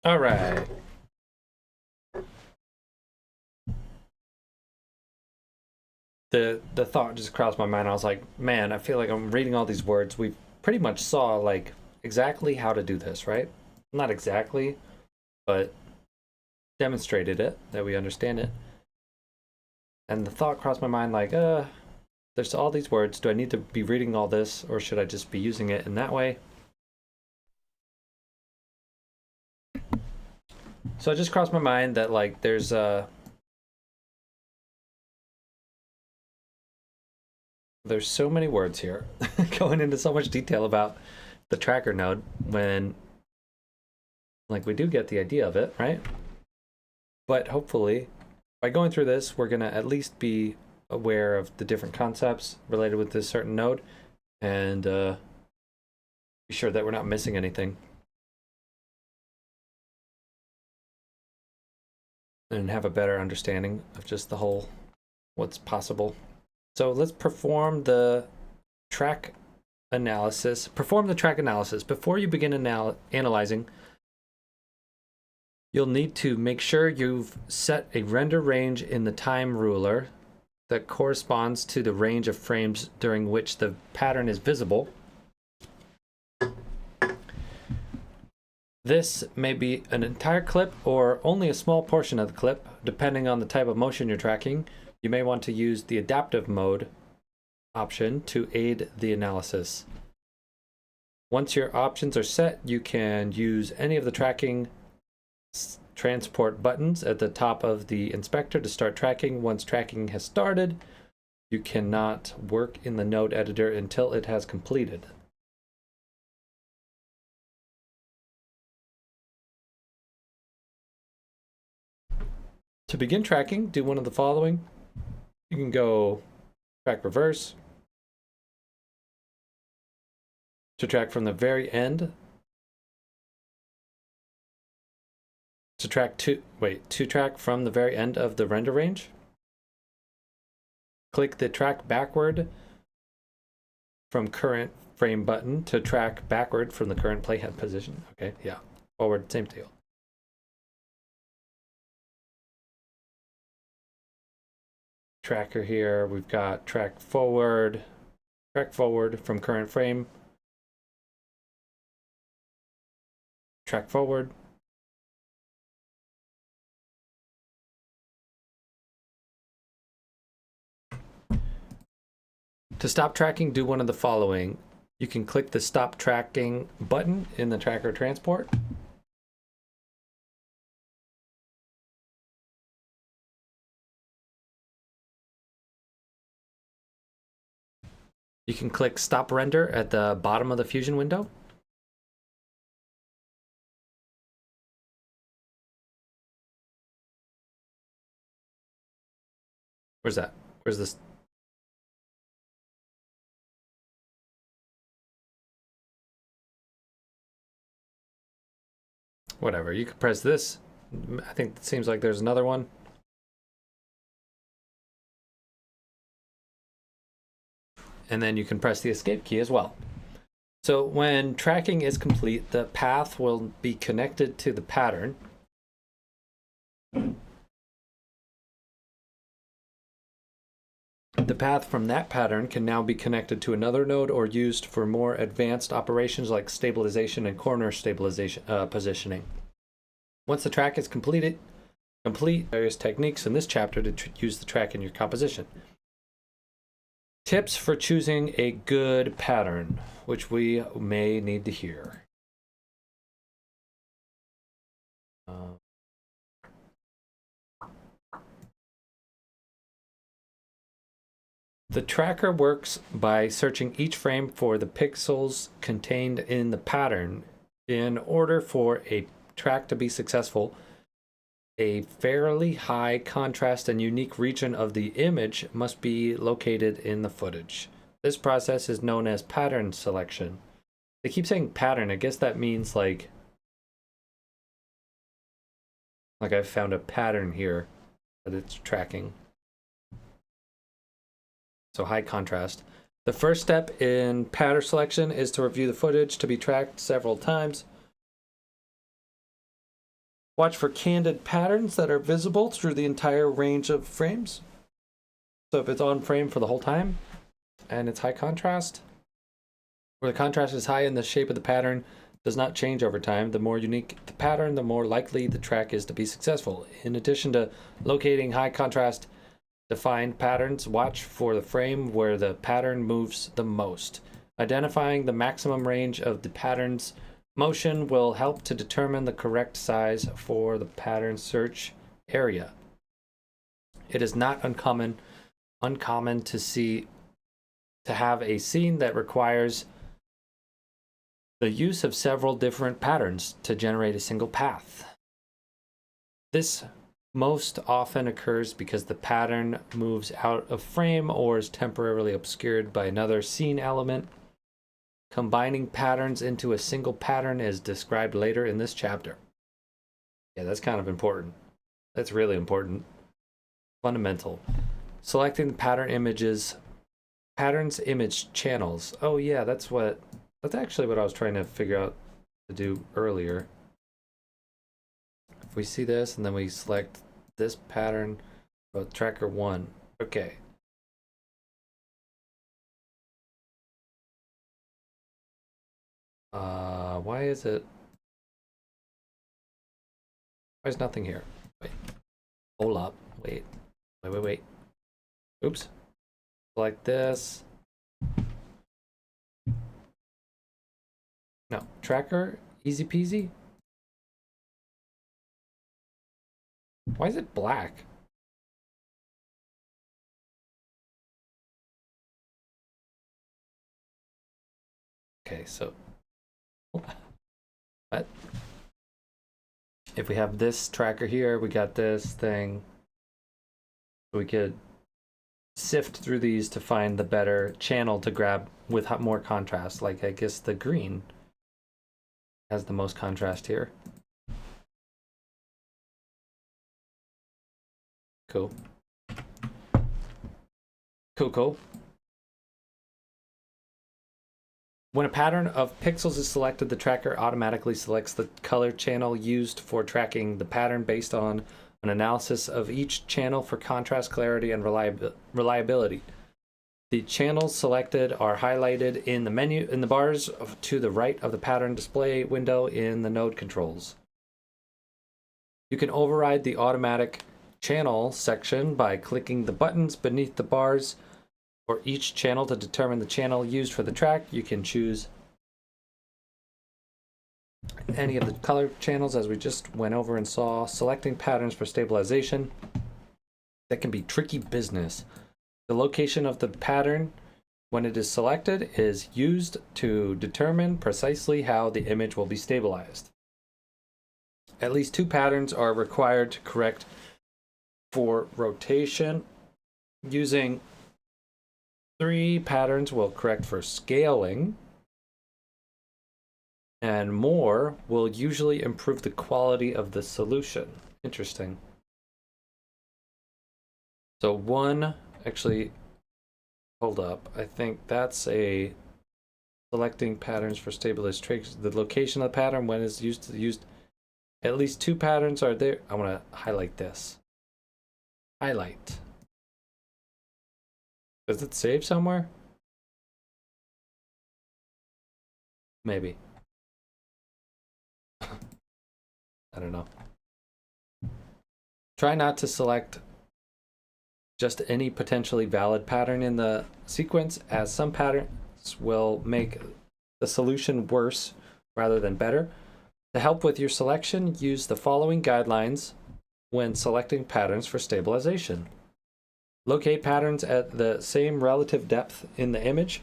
All right. The thought just crossed my mind. I was like, man, I feel like I'm reading all these words. We pretty much saw like exactly how to do this, right? Not exactly, but demonstrated it, that we understand it. And the thought crossed my mind like, there's all these words. Do I need to be reading all this, or should I just be using it in that way? So it just crossed my mind that like there's so many words here going into so much detail about the tracker node when like we do get the idea of it, right? But hopefully by going through this, we're gonna at least be aware of the different concepts related with this certain node and be sure that we're not missing anything. And have a better understanding of just the whole what's possible. So let's perform the track analysis. Perform the track analysis. Before you begin analyzing, you'll need to make sure you've set a render range in the time ruler that corresponds to the range of frames during which the pattern is visible. This may be an entire clip or only a small portion of the clip, depending on the type of motion you're tracking. You may want to use the adaptive mode option to aid the analysis. Once your options are set, you can use any of the tracking transport buttons at the top of the inspector to start tracking. Once tracking has started, you cannot work in the node editor until it has completed. To begin tracking, do one of the following. You can go track reverse to track from the very end. To track from the very end of the render range. Click the track backward from current frame button to track backward from the current playhead position. Okay, yeah. Forward, same deal. Tracker here, we've got track forward from current frame, track forward. To stop tracking, do one of the following. You can click the stop tracking button in the tracker transport. You can click stop render at the bottom of the Fusion window. Where's that? Where's this? Whatever, you could press this. I think it seems like there's another one. And then you can press the escape key as well. So when tracking is complete, the path will be connected to the pattern. The path from that pattern can now be connected to another node or used for more advanced operations like stabilization and corner stabilization positioning. Once the track is complete various techniques in this chapter to use the track in your composition. Tips for choosing a good pattern, which we may need to hear. The tracker works by searching each frame for the pixels contained in the pattern. In order for a track to be successful, a fairly high contrast and unique region of the image must be located in the footage. This process is known as pattern selection. They keep saying pattern. I guess that means like I found a pattern here that it's tracking. So high contrast. The first step in pattern selection is to review the footage to be tracked several times. Watch for candid patterns that are visible through the entire range of frames. So if it's on frame for the whole time and it's high contrast, where the contrast is high and the shape of the pattern does not change over time, the more unique the pattern, the more likely the track is to be successful. In addition to locating high contrast defined patterns, watch for the frame where the pattern moves the most. Identifying the maximum range of the pattern's motion will help to determine the correct size for the pattern search area. It is not uncommon to have a scene that requires the use of several different patterns to generate a single path. This most often occurs because the pattern moves out of frame or is temporarily obscured by another scene element. Combining patterns into a single pattern is described later in this chapter. Yeah, that's kind of important. That's really important. Fundamental. Selecting the patterns image channels. Oh yeah, that's actually what I was trying to figure out to do earlier. If we see this and then we select this pattern, tracker 1. Okay. Why is nothing here? Wait. Hold up. Wait. Oops. Like this. No. Tracker? Easy peasy? Why is it black? Okay, so what? If we have this tracker here, we got this thing. We could sift through these to find the better channel to grab with more contrast. Like, I guess the green has the most contrast here. Cool. Cool. When a pattern of pixels is selected, the tracker automatically selects the color channel used for tracking the pattern based on an analysis of each channel for contrast, clarity, and reliability. The channels selected are highlighted in the bars to the right of the pattern display window in the node controls. You can override the automatic channel section by clicking the buttons beneath the bars. For each channel to determine the channel used for the track, you can choose any of the color channels as we just went over and saw. Selecting patterns for stabilization. That can be tricky business. The location of the pattern when it is selected is used to determine precisely how the image will be stabilized. At least 2 patterns are required to correct for rotation. Using 3 patterns will correct for scaling, and more will usually improve the quality of the solution. Interesting. So 1, actually, hold up. I think that's a selecting patterns for stabilized traits. The location of the pattern when it's used. At least 2 patterns are there. I want to highlight this. Highlight. Does it save somewhere? Maybe. I don't know. Try not to select just any potentially valid pattern in the sequence, as some patterns will make the solution worse rather than better. To help with your selection, use the following guidelines when selecting patterns for stabilization. Locate patterns at the same relative depth in the image.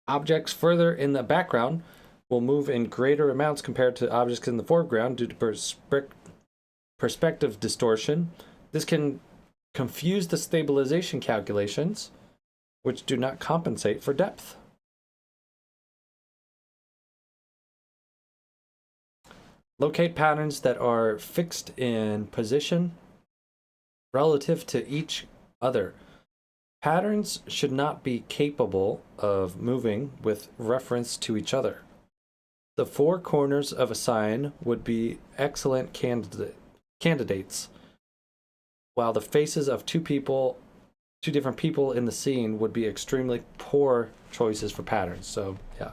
Objects further in the background will move in greater amounts compared to objects in the foreground due to perspective distortion. This can confuse the stabilization calculations, which do not compensate for depth. Locate patterns that are fixed in position relative to each other. Patterns should not be capable of moving with reference to each other. The four corners of a sign would be excellent candidates, while the faces of two different people in the scene would be extremely poor choices for patterns. So, yeah.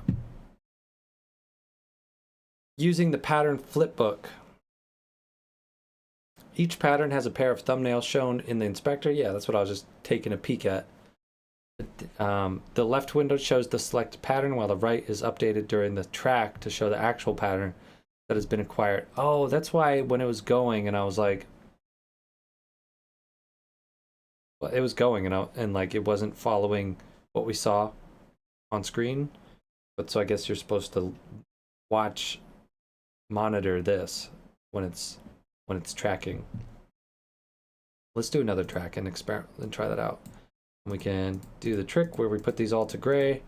Using the pattern flipbook. Each pattern has a pair of thumbnails shown in the inspector. Yeah, that's what I was just taking a peek at. The left window shows the selected pattern, while the right is updated during the track to show the actual pattern that has been acquired. Oh, that's why when it was going and I was like, well, it was going and like it wasn't following what we saw on screen. But so I guess you're supposed to monitor this when it's tracking. Let's do another track and experiment and try that out. We can do the trick where we put these all to gray,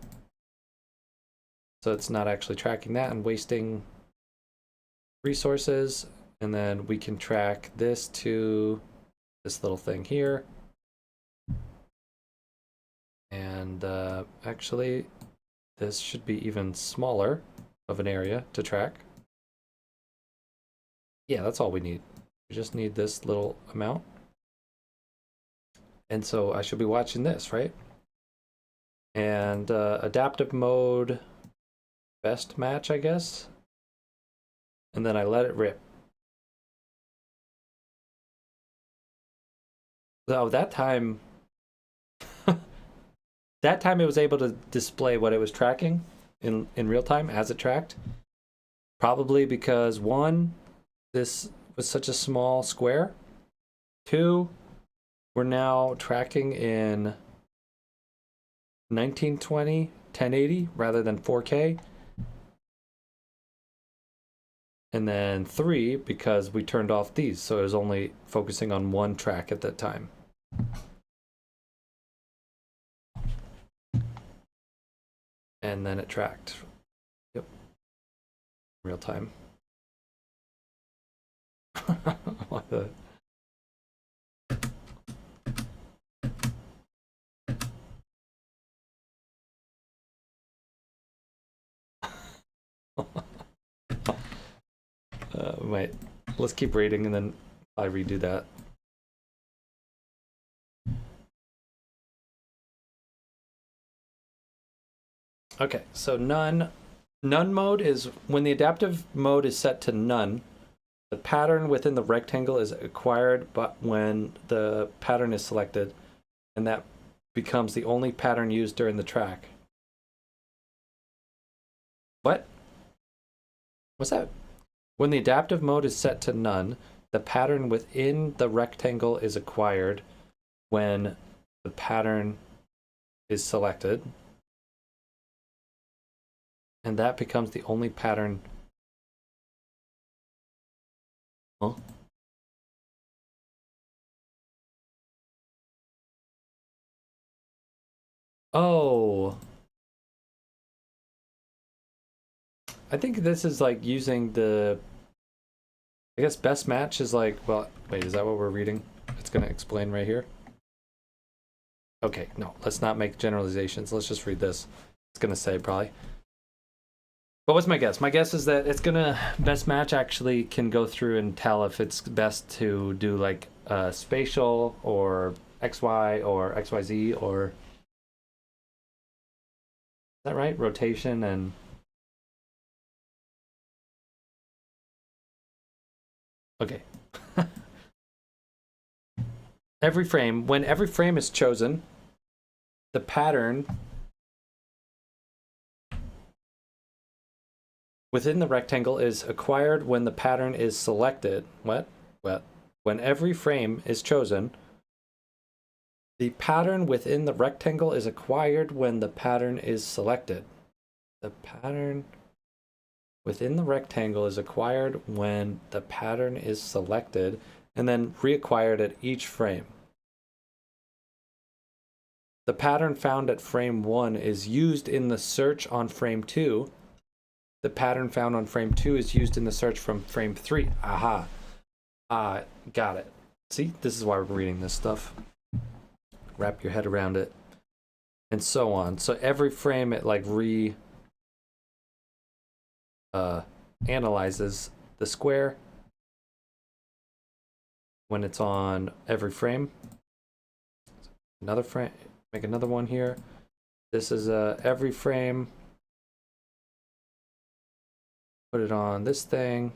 so it's not actually tracking that and wasting resources. And then we can track this to this little thing here. And actually, this should be even smaller of an area to track. Yeah, that's all we need. We just need this little amount. And so I should be watching this, right? And adaptive mode, best match, I guess. And then I let it rip. Oh, that time it was able to display what it was tracking in real time as it tracked. Probably because one, this was such a small square. Two, we're now tracking in 1920, 1080 rather than 4K. And then three, because we turned off these, so it was only focusing on one track at that time. And then it tracked. Yep. Real time. What the? Wait, let's keep reading and then I redo that. Okay, so none mode is when the adaptive mode is set to none, the pattern within the rectangle is acquired, but when the pattern is selected, and that becomes the only pattern used during the track. What? What's that? When the adaptive mode is set to none, the pattern within the rectangle is acquired when the pattern is selected. And that becomes the only pattern. Huh? Oh. I think this is like using the, I guess best match is like, well, wait, is that what we're reading? It's going to explain right here. Okay, no, let's not make generalizations. Let's just read this. It's going to say probably. But what's my guess? My guess is that it's going to, best match actually can go through and tell if it's best to do like spatial or XY or XYZ or, is that right? Rotation and, okay. When every frame is chosen, the pattern within the rectangle is acquired when the pattern is selected. What? When every frame is chosen, the pattern within the rectangle is acquired when the pattern is selected. The pattern within the rectangle is acquired when the pattern is selected and then reacquired at each frame. The pattern found at frame 1 is used in the search on frame 2. The pattern found on frame 2 is used in the search from frame 3. Aha. Got it. See, this is why we're reading this stuff. Wrap your head around it. And so on. So every frame it like analyzes the square when it's on every frame. Another frame, make another one here. This is every frame. Put it on this thing.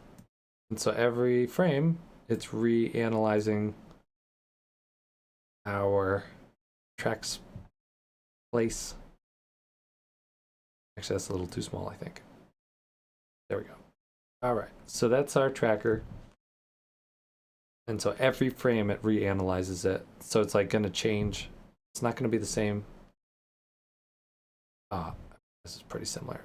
And so every frame, it's reanalyzing our track's place. Actually, that's a little too small, I think. There we go. All right, so that's our tracker. And so every frame, it reanalyzes it. So it's like gonna change. It's not gonna be the same. This is pretty similar.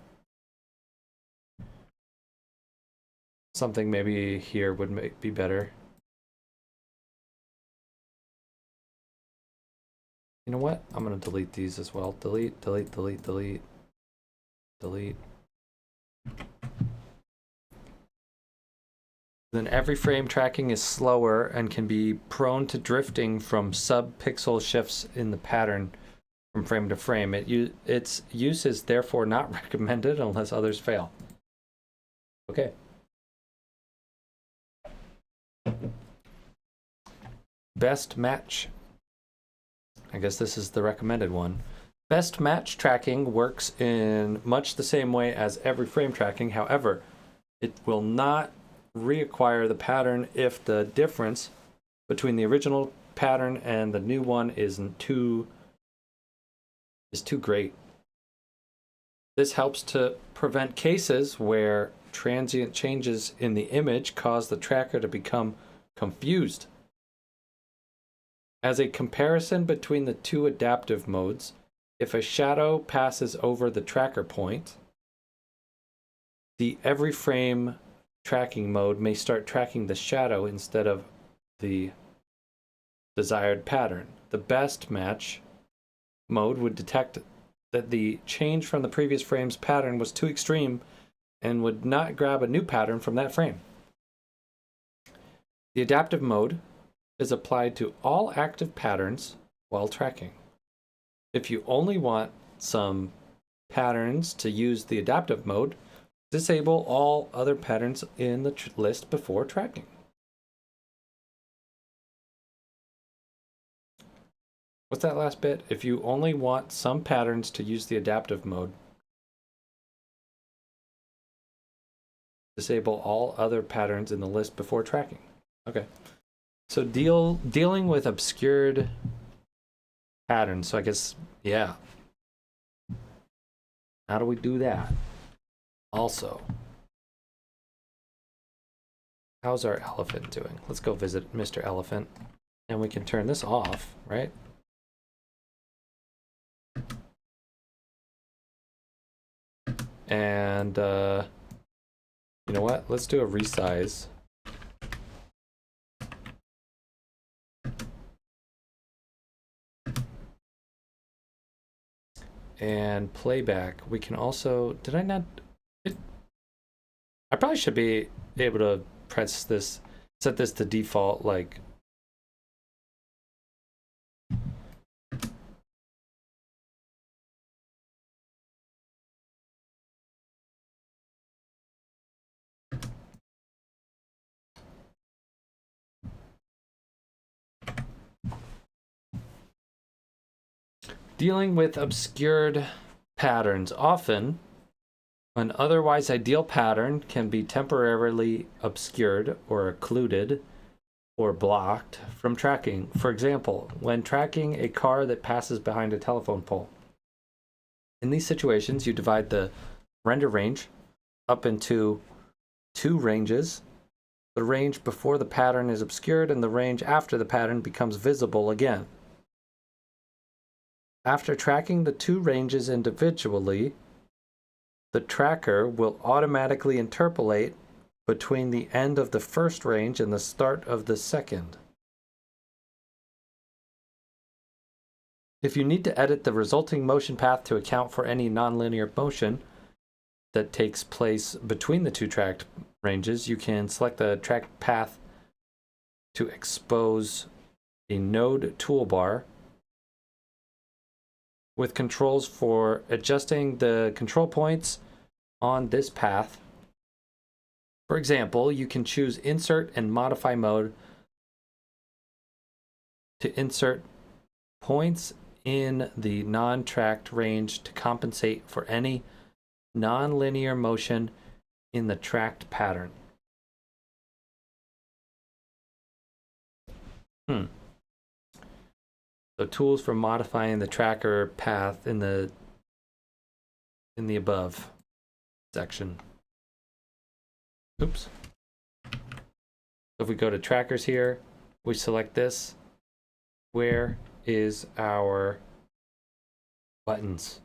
Something maybe here would be better. You know what? I'm gonna delete these as well. Delete, delete, delete, delete, delete. Then every frame tracking is slower and can be prone to drifting from sub-pixel shifts in the pattern from frame to frame. Its use is therefore not recommended unless others fail. Okay. Best match. I guess this is the recommended one. Best match tracking works in much the same way as every frame tracking. However, it will not reacquire the pattern if the difference between the original pattern and the new one is too great. This helps to prevent cases where transient changes in the image cause the tracker to become confused. As a comparison between the two adaptive modes, if a shadow passes over the tracker point, the every frame tracking mode may start tracking the shadow instead of the desired pattern. The best match mode would detect that the change from the previous frame's pattern was too extreme and would not grab a new pattern from that frame. The adaptive mode is applied to all active patterns while tracking. If you only want some patterns to use the adaptive mode, disable all other patterns in the list before tracking. What's that last bit? If you only want some patterns to use the adaptive mode, disable all other patterns in the list before tracking. Okay. So dealing with obscured patterns. So I guess, yeah. How do we do that? Also, how's our elephant doing? Let's go visit Mr. Elephant. And we can turn this off, right? And you know what? Let's do a resize. And playback. We can also, did I not? I probably should be able to press this, set this to default, like. Dealing with obscured patterns. Often, an otherwise ideal pattern can be temporarily obscured or occluded or blocked from tracking. For example, when tracking a car that passes behind a telephone pole. In these situations, you divide the render range up into two ranges. The range before the pattern is obscured and the range after the pattern becomes visible again. After tracking the two ranges individually, the tracker will automatically interpolate between the end of the first range and the start of the second. If you need to edit the resulting motion path to account for any nonlinear motion that takes place between the two tracked ranges, you can select the track path to expose a node toolbar with controls for adjusting the control points on this path For example, you can choose Insert and Modify mode to insert points in the non-tracked range to compensate for any non-linear motion in the tracked pattern. So tools for modifying the tracker path in the above section. Oops. So if we go to trackers here, we select this. Where is our buttons?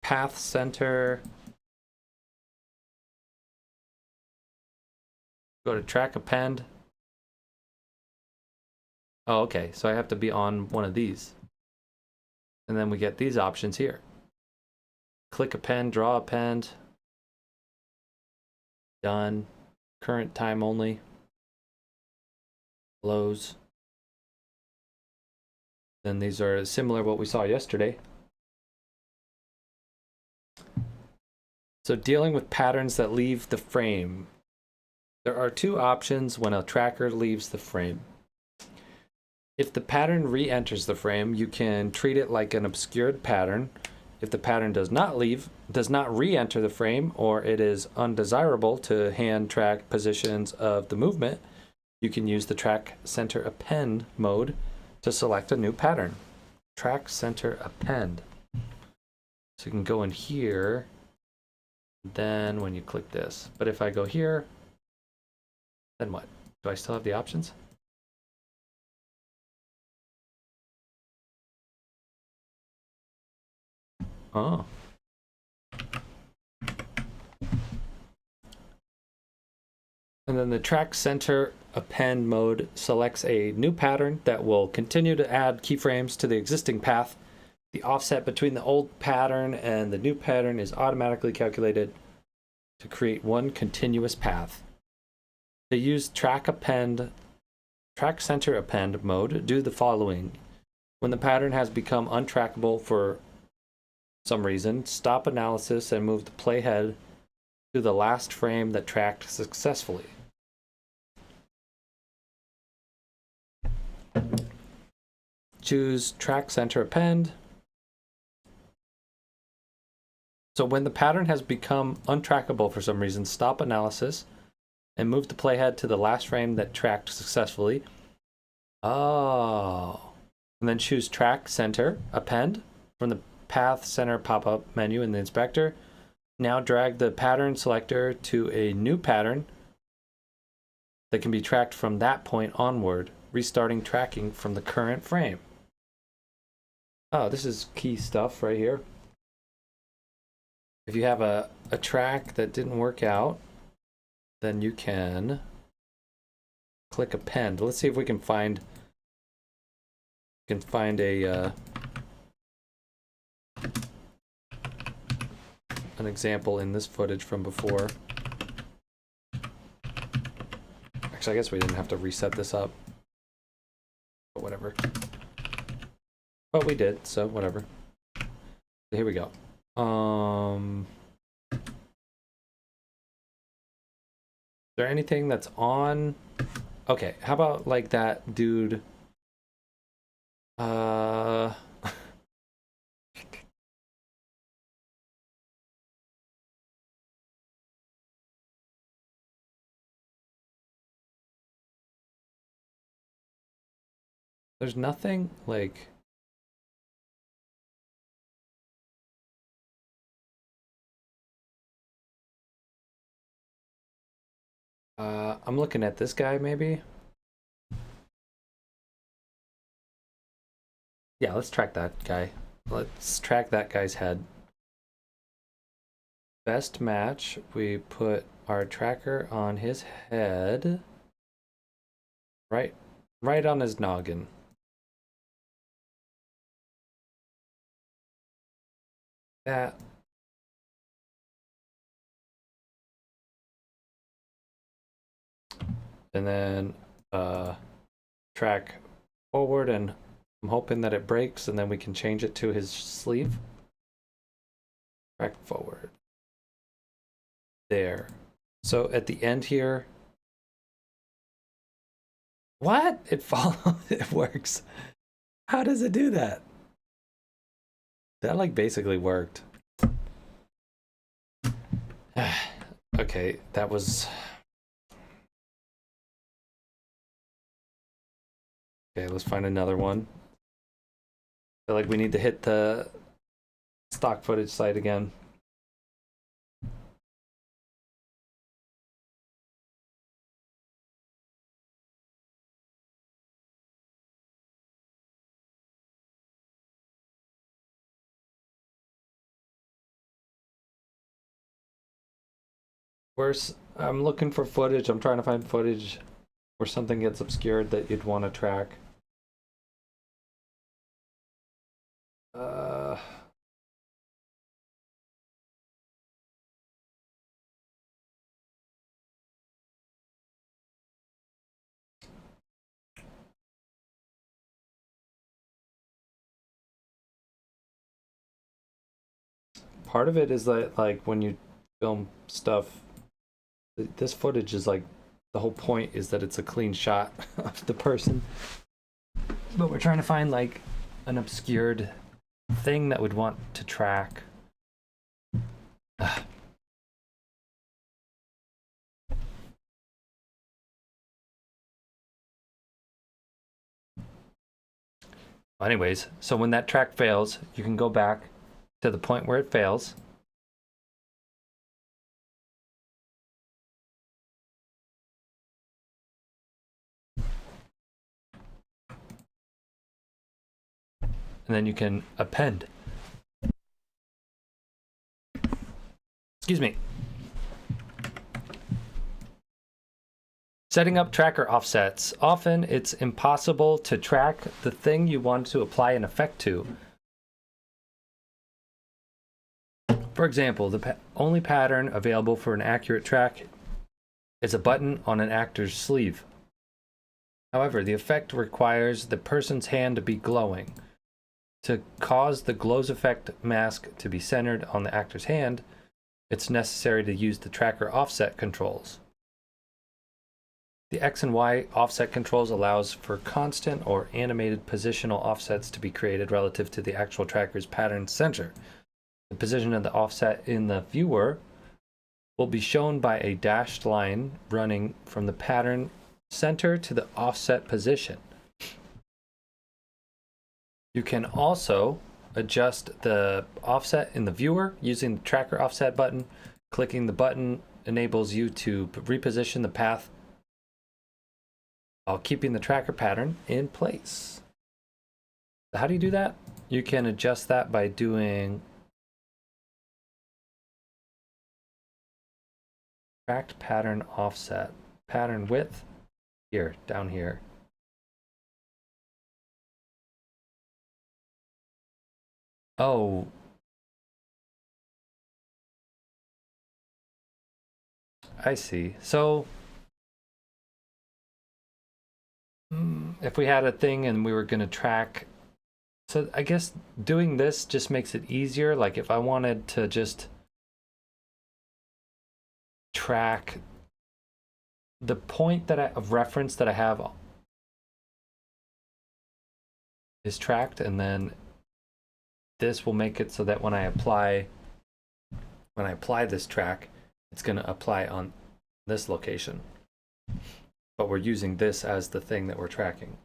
Path center. Go to track append. Oh, okay. So I have to be on one of these. And then we get these options here. Click append, draw append. Done. Current time only. Close. Then these are similar to what we saw yesterday. So dealing with patterns that leave the frame. There are two options when a tracker leaves the frame. If the pattern re-enters the frame, you can treat it like an obscured pattern. If the pattern does not re-enter the frame, or it is undesirable to hand track positions of the movement, you can use the track center append mode to select a new pattern. Track center append. So you can go in here, then when you click this. But if I go here, then what? Do I still have the options? Oh. And then the track center append mode selects a new pattern that will continue to add keyframes to the existing path. The offset between the old pattern and the new pattern is automatically calculated to create one continuous path. To use track center append mode, do the following. When the pattern has become untrackable for some reason, stop analysis and move the playhead to the last frame that tracked successfully. Choose track center append. So when the pattern has become untrackable for some reason, stop analysis and move the playhead to the last frame that tracked successfully. Oh. And then choose track center append from the path center pop-up menu in the inspector. Now drag the pattern selector to a new pattern that can be tracked from that point onward, restarting tracking from the current frame. Oh, this is key stuff right here. If you have a track that didn't work out, then you can click append. Let's see if we can find a an example in this footage from before. Actually, I guess we didn't have to reset this up, but whatever. But we did, so whatever. Here we go. Is there anything that's on? Okay, how about like that dude? There's nothing like. I'm looking at this guy, maybe. Yeah, let's track that guy. Let's track that guy's head. Best match, we put our tracker on his head. Right on his noggin. That. And then track forward, and I'm hoping that it breaks and then we can change it to his sleeve. Track forward. there. So at the end here, what? It follows, it works. How does it do that? That like basically worked. Okay, that was... Okay, let's find another one. I feel like we need to hit the stock footage site again. I'm looking for footage. I'm trying to find footage where something gets obscured that you'd want to track. Part of it is that like when you film stuff, this footage is like, the whole point is that it's a clean shot of the person. But we're trying to find like an obscured thing that would want to track. Anyways, so when that track fails, you can go back to the point where it fails. And then you can append. Excuse me. Setting up tracker offsets. Often it's impossible to track the thing you want to apply an effect to. For example, the only pattern available for an accurate track is a button on an actor's sleeve. However, the effect requires the person's hand to be glowing. To cause the glows effect mask to be centered on the actor's hand, it's necessary to use the tracker offset controls. The X and Y offset controls allows for constant or animated positional offsets to be created relative to the actual tracker's pattern center. The position of the offset in the viewer will be shown by a dashed line running from the pattern center to the offset position. You can also adjust the offset in the viewer using the tracker offset button. Clicking the button enables you to reposition the path while keeping the tracker pattern in place. How do you do that? You can adjust that by doing tracked pattern offset, pattern width, here, down here. Oh. I see. So if we had a thing and we were going to track, so I guess doing this just makes it easier. Like if I wanted to just track the point that of reference that I have is tracked, and then this will make it so that when I apply this track, it's going to apply on this location. But we're using this as the thing that we're tracking.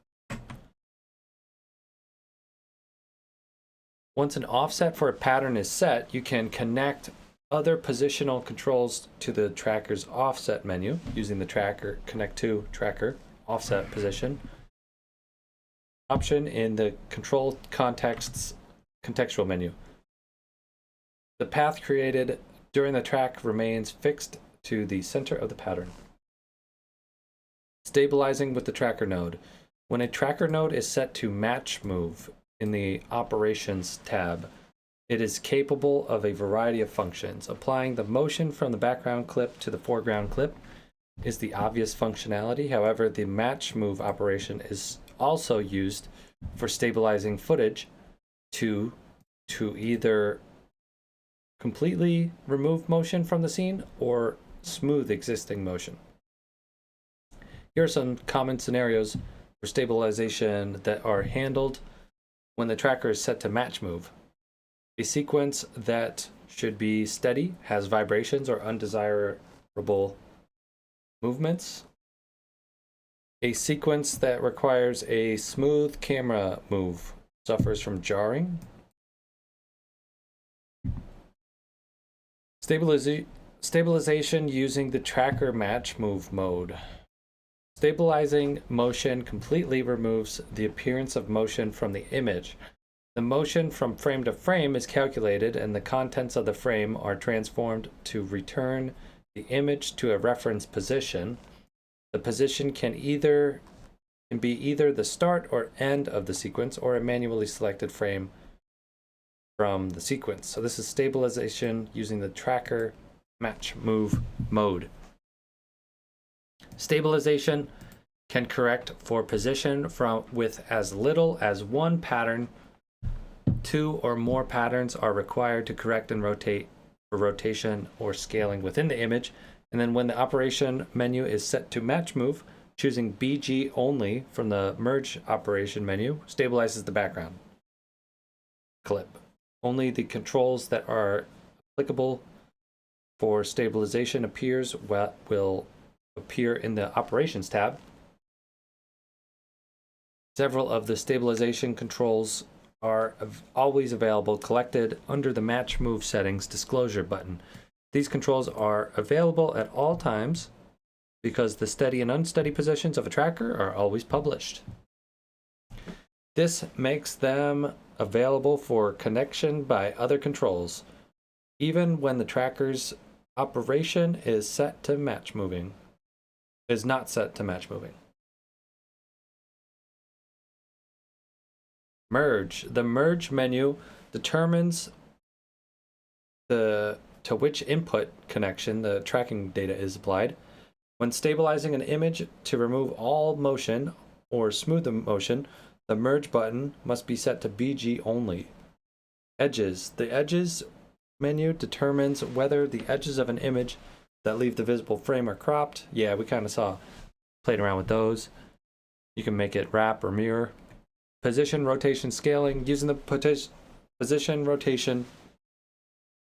Once an offset for a pattern is set, you can connect other positional controls to the tracker's offset menu using the tracker connect to tracker offset position option in the control contextual menu. The path created during the track remains fixed to the center of the pattern. Stabilizing with the tracker node. When a tracker node is set to match move in the operations tab, it is capable of a variety of functions. Applying the motion from the background clip to the foreground clip is the obvious functionality. However, the match move operation is also used for stabilizing footage to either completely remove motion from the scene or smooth existing motion. Here are some common scenarios for stabilization that are handled when the tracker is set to match move. A sequence that should be steady has vibrations or undesirable movements. A sequence that requires a smooth camera move suffers from jarring. Stabilization using the tracker match move mode. Stabilizing motion completely removes the appearance of motion from the image. The motion from frame to frame is calculated and the contents of the frame are transformed to return the image to a reference position. The position can be either the start or end of the sequence or a manually selected frame from the sequence. So this is stabilization using the tracker match move mode. Stabilization can correct for position with as little as one pattern. 2 or more patterns are required to correct and rotate for rotation or scaling within the image. And then when the operation menu is set to match move, choosing BG only from the merge operation menu stabilizes the background clip. Only the controls that are applicable for stabilization will appear in the Operations tab. Several of the stabilization controls are always available collected under the Match Move Settings Disclosure button. These controls are available at all times because the steady and unsteady positions of a tracker are always published. This makes them available for connection by other controls, even when the tracker's operation is not set to match moving. Merge. The merge menu determines to which input connection the tracking data is applied. When stabilizing an image to remove all motion or smooth the motion, the merge button must be set to BG only. Edges. The edges menu determines whether the edges of an image that leave the visible frame are cropped. Yeah, we kind of played around with those. You can make it wrap or mirror. Position, rotation, scaling. Using the position, rotation,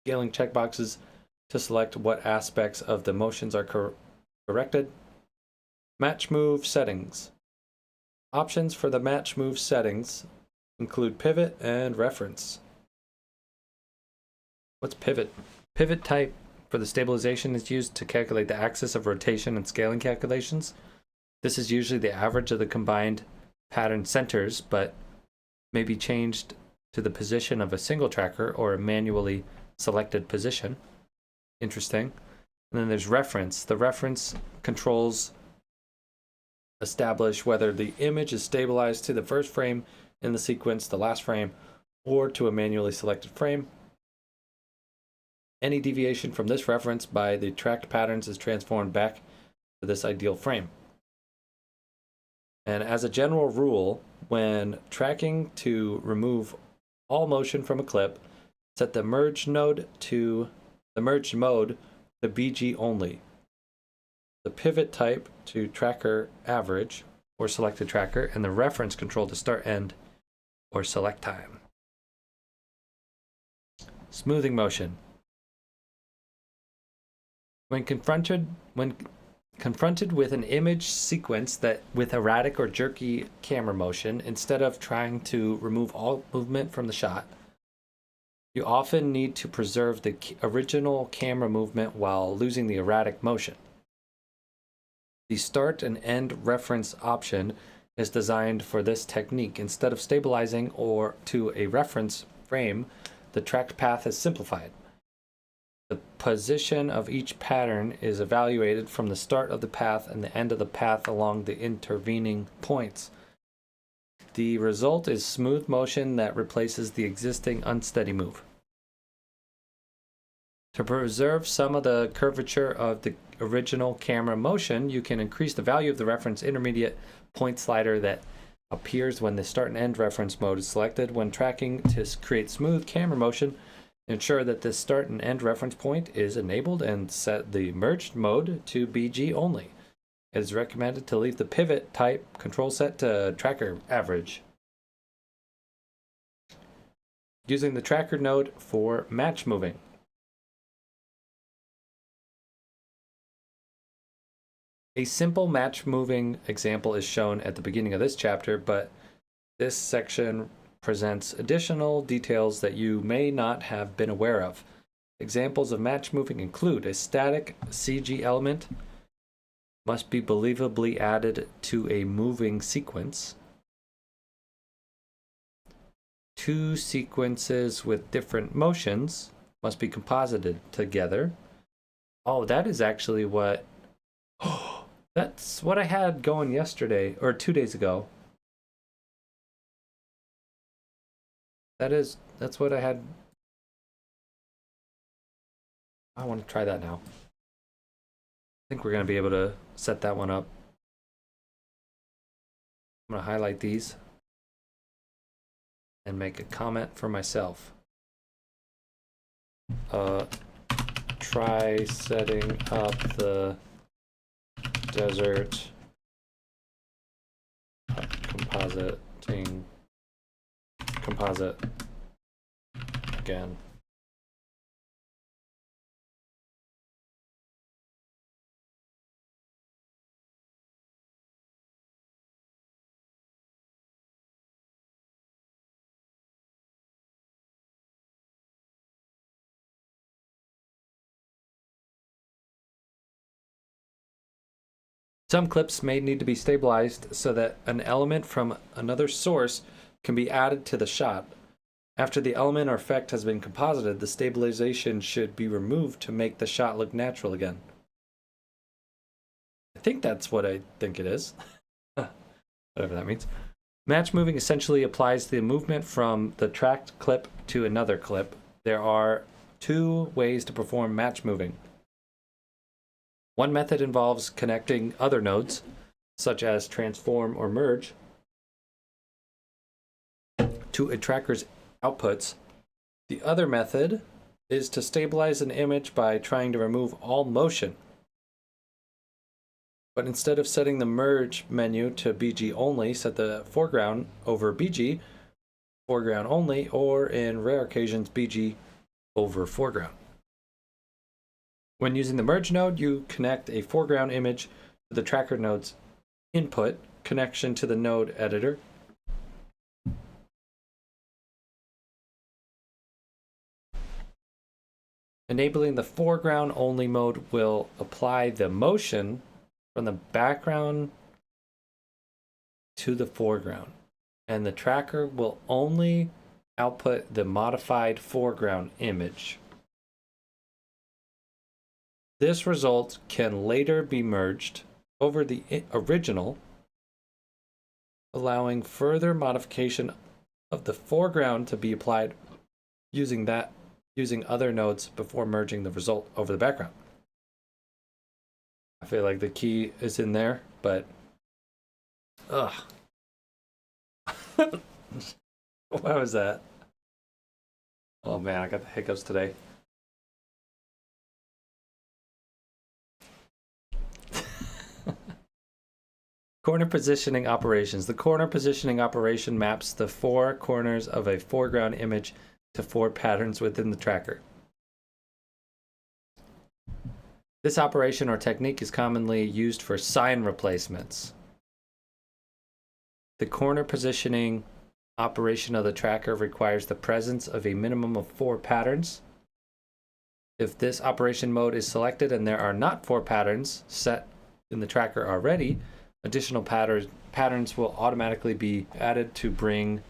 scaling checkboxes to select what aspects of the motions are corrected. Match move settings. Options for the match move settings include pivot and reference. What's pivot? Pivot type for the stabilization is used to calculate the axis of rotation and scaling calculations. This is usually the average of the combined pattern centers, but may be changed to the position of a single tracker or a manually selected position. Interesting. And then there's reference. The reference controls establish whether the image is stabilized to the first frame in the sequence, the last frame, or to a manually selected frame. Any deviation from this reference by the tracked patterns is transformed back to this ideal frame. And as a general rule, when tracking to remove all motion from a clip, set the merge mode to BG only. The pivot type to tracker average or selected tracker, and the reference control to start end or select time. Smoothing motion. When confronted with an image sequence with erratic or jerky camera motion, instead of trying to remove all movement from the shot, you often need to preserve the original camera movement while losing the erratic motion. The start and end reference option is designed for this technique. Instead of stabilizing or to a reference frame, the tracked path is simplified. The position of each pattern is evaluated from the start of the path and the end of the path along the intervening points. The result is smooth motion that replaces the existing unsteady move. To preserve some of the curvature of the original camera motion, you can increase the value of the reference intermediate point slider that appears when the start and end reference mode is selected. When tracking to create smooth camera motion, Ensure that the start and end reference point is enabled and set the merged mode to BG only. It is recommended to leave the pivot type control set to tracker average. Using the tracker node for match moving. A simple match moving example is shown at the beginning of this chapter, but this section presents additional details that you may not have been aware of. Examples of match moving include a static CG element must be believably added to a moving sequence. Two sequences with different motions must be composited together. Oh, that is actually what... that's what I had going yesterday, or 2 days ago. That's what I had. I want to try that now. I think we're going to be able to set that one up. I'm going to highlight these and make a comment for myself. Try setting up the desert composite again. Some clips may need to be stabilized so that an element from another source can be added to the shot. After the element or effect has been composited, the stabilization should be removed to make the shot look natural again. I think that's what I think it is. Whatever that means. Match moving essentially applies the movement from the tracked clip to another clip. There are two ways to perform match moving. One method involves connecting other nodes, such as transform or merge, to a tracker's outputs. The other method is to stabilize an image by trying to remove all motion. But instead of setting the merge menu to BG only, set the foreground over BG, foreground only, or in rare occasions, BG over foreground. When using the merge node, you connect a foreground image to the tracker node's input, connection to the node editor. Enabling the foreground only mode will apply the motion from the background to the foreground, and the tracker will only output the modified foreground image. This result can later be merged over the original, allowing further modification of the foreground to be applied using other nodes before merging the result over the background. I feel like the key is in there, but what was that? Oh man, I got the hiccups today. Corner positioning operations. The corner positioning operation maps the four corners of a foreground image to four patterns within the tracker. This operation or technique is commonly used for sign replacements. The corner positioning operation of the tracker requires the presence of a minimum of four patterns. If this operation mode is selected and there are not four patterns set in the tracker already, additional patterns will automatically be added to bring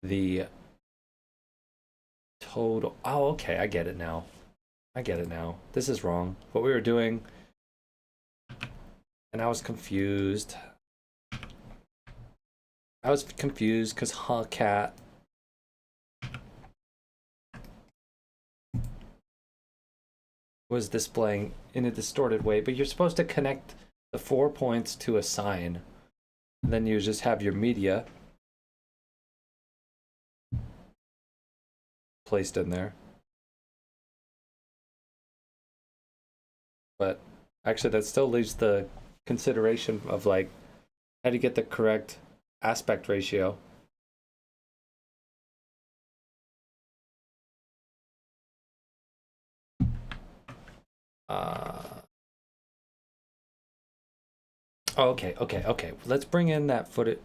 the total... Oh, okay, I get it now. This is wrong. What we were doing, and I was confused. Because cat was displaying in a distorted way, but you're supposed to connect the 4 points to a sign. And then you just have your media placed in there. Actually, that still leaves the consideration of like how to get the correct aspect ratio. Okay. Let's bring in that footage.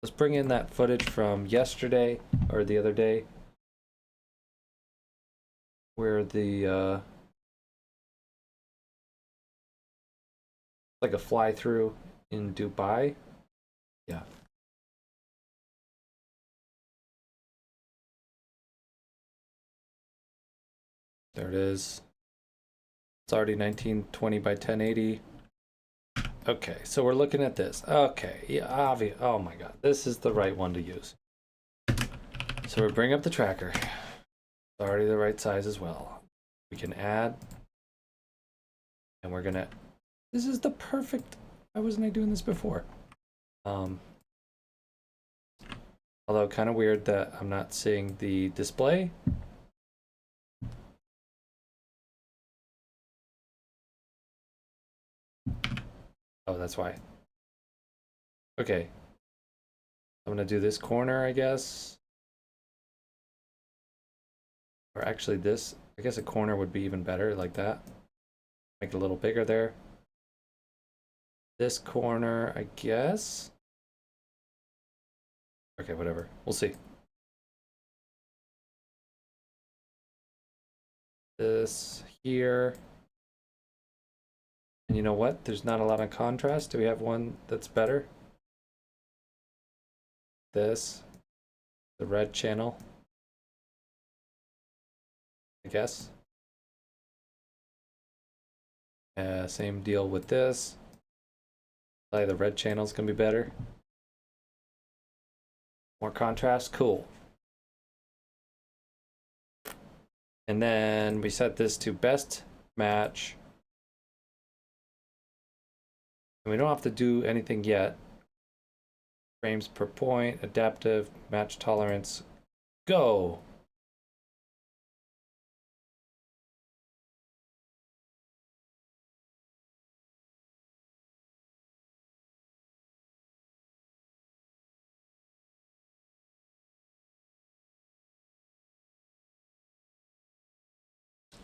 Let's bring in that footage from yesterday or the other day, where the like a fly through in Dubai. Yeah. There it is. It's already 1920 by 1080. Okay, so we're looking at this. Okay, yeah, obvious. Oh my god, this is the right one to use. So we bring up the tracker. It's already the right size as well. We can add, and we're gonna. This is the perfect. Why wasn't I doing this before? Although kind of weird that I'm not seeing the display. Oh, that's why. Okay. I'm gonna do this corner, I guess. Or actually this, I guess a corner would be even better like that. Make it a little bigger there. This corner, I guess. Okay, whatever. We'll see. This here. And you know what? There's not a lot of contrast. Do we have one that's better? This. The red channel. I guess. Same deal with this. Probably the red channel's gonna be better. More contrast, cool. And then we set this to best match. And we don't have to do anything yet. Frames per point, adaptive, match tolerance, go.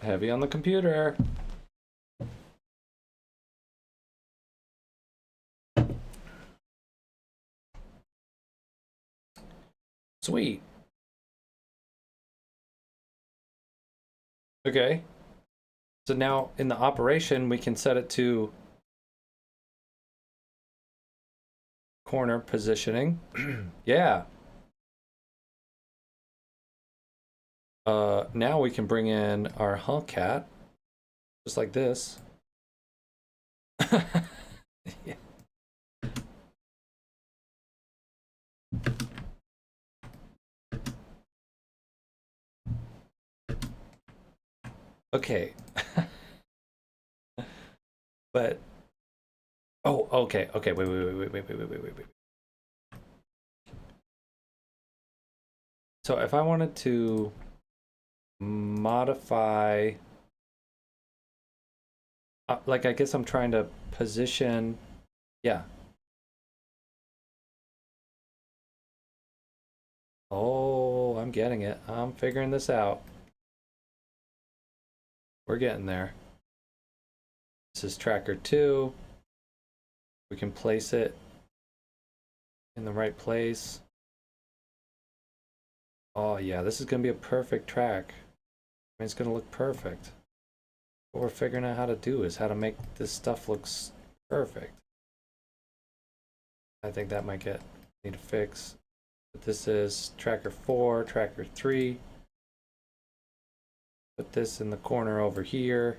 Heavy on the computer. Sweet. Okay. So now in the operation, we can set it to corner positioning. Yeah. Now we can bring in our Hellcat, just like this. Yeah. Okay. But oh, okay. Wait. So if I wanted to modify, like I guess I'm trying to position, yeah. Oh, I'm getting it. I'm figuring this out. We're getting there. This is tracker 2. We can place it in the right place. Oh yeah, this is gonna be a perfect track. I mean, it's gonna look perfect. What we're figuring out how to do is how to make this stuff look perfect. I think that might need to fix. But this is tracker 4, tracker 3. Put this in the corner over here.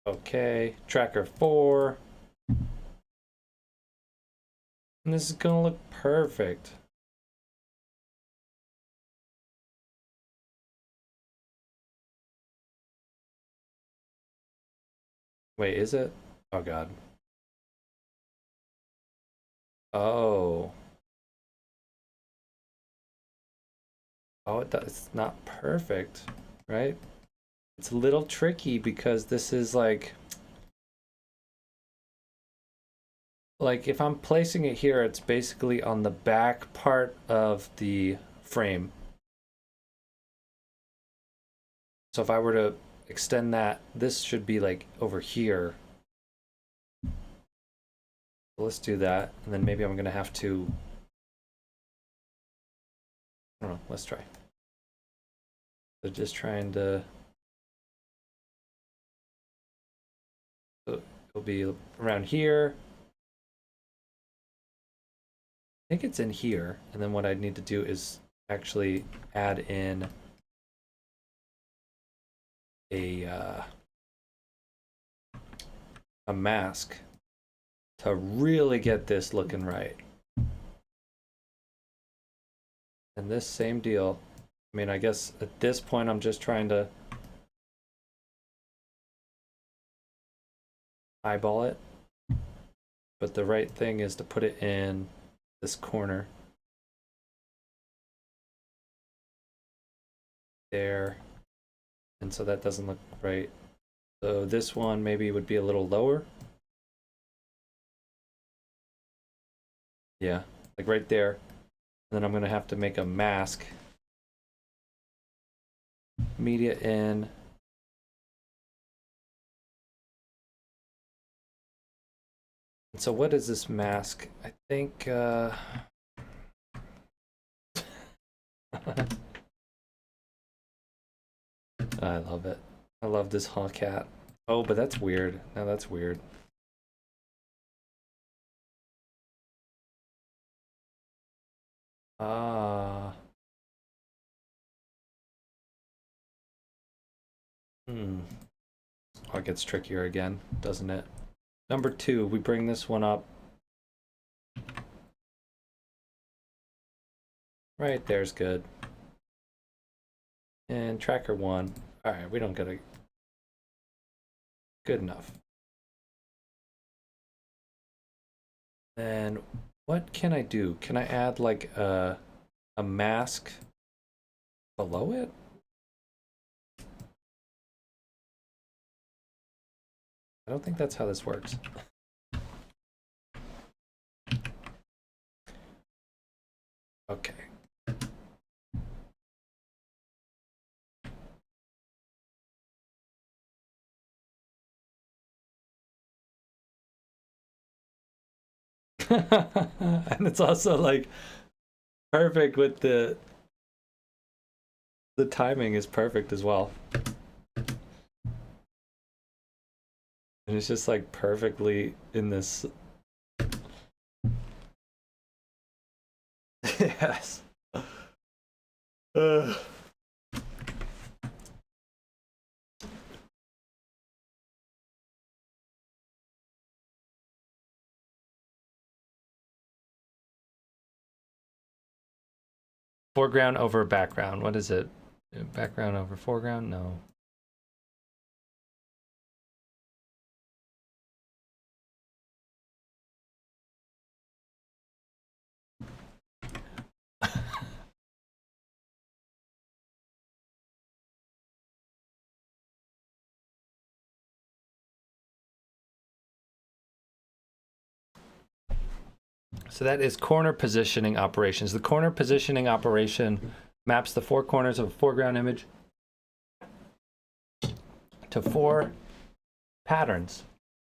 Okay, tracker 4. And this is gonna look perfect. Wait, is it? Oh god. Oh. Oh, it's not perfect, right? It's a little tricky because this is like if I'm placing it here, it's basically on the back part of the frame. So if I were to extend that, this should be like over here. So let's do that, and then maybe I'm gonna have to, I don't know, let's try. So just trying to, so it'll be around here. I think it's in here, and then what I need to do is actually add in a mask to really get this looking right. And this same deal, I mean, I guess at this point I'm just trying to eyeball it, but the right thing is to put it in this corner there, and so that doesn't look right. So this one maybe would be a little lower. Yeah, like right there. And then I'm gonna have to make a mask. Media in. So what is this mask? I think I love it. I love this Hawk cat. Oh, but that's weird. No, that's weird. Ah. Oh, it gets trickier again, doesn't it? Number 2, we bring this one up. Right there's good. And tracker 1. All right, we don't get a good enough. And what can I do? Can I add like a mask below it? I don't think that's how this works. Okay. And it's also like perfect with the timing is perfect as well. And it's just like perfectly in this. Yes. Foreground over background. What is it? Background over foreground? No. So that is corner positioning operations. The corner positioning operation maps the 4 corners of a foreground image to 4 patterns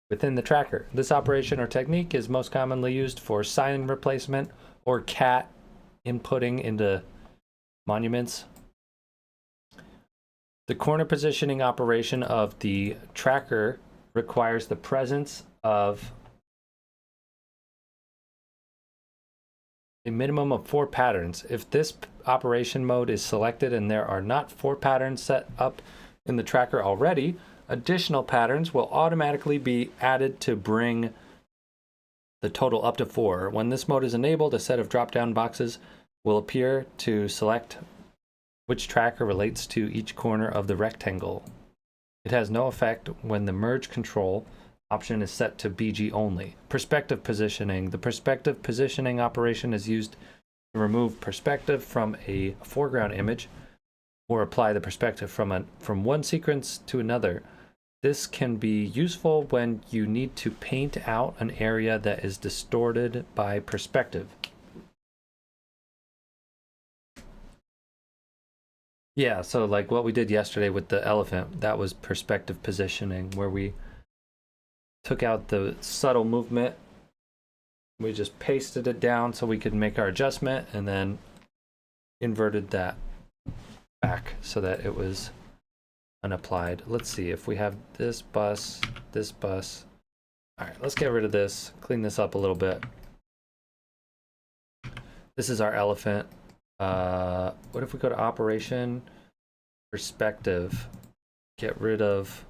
within the tracker. This operation or technique is most commonly used for sign replacement or cat inputting into monuments. The corner positioning operation of the tracker requires the presence of a minimum of 4 patterns. If this operation mode is selected and there are not 4 patterns set up in the tracker already, additional patterns will automatically be added to bring the total up to 4. When this mode is enabled, a set of drop-down boxes will appear to select which tracker relates to each corner of the rectangle. It has no effect when the merge control option is set to BG only. Perspective positioning. The perspective positioning operation is used remove perspective from a foreground image or apply the perspective from one sequence to another. This can be useful when you need to paint out an area that is distorted by perspective. Yeah, so like what we did yesterday with the elephant, that was perspective positioning, where we took out the subtle movement. We just pasted it down so we could make our adjustment and then inverted that back so that it was unapplied. Let's see if we have this bus, this bus. All right, let's get rid of this, clean this up a little bit. This is our elephant. What if we go to operation, perspective, get rid of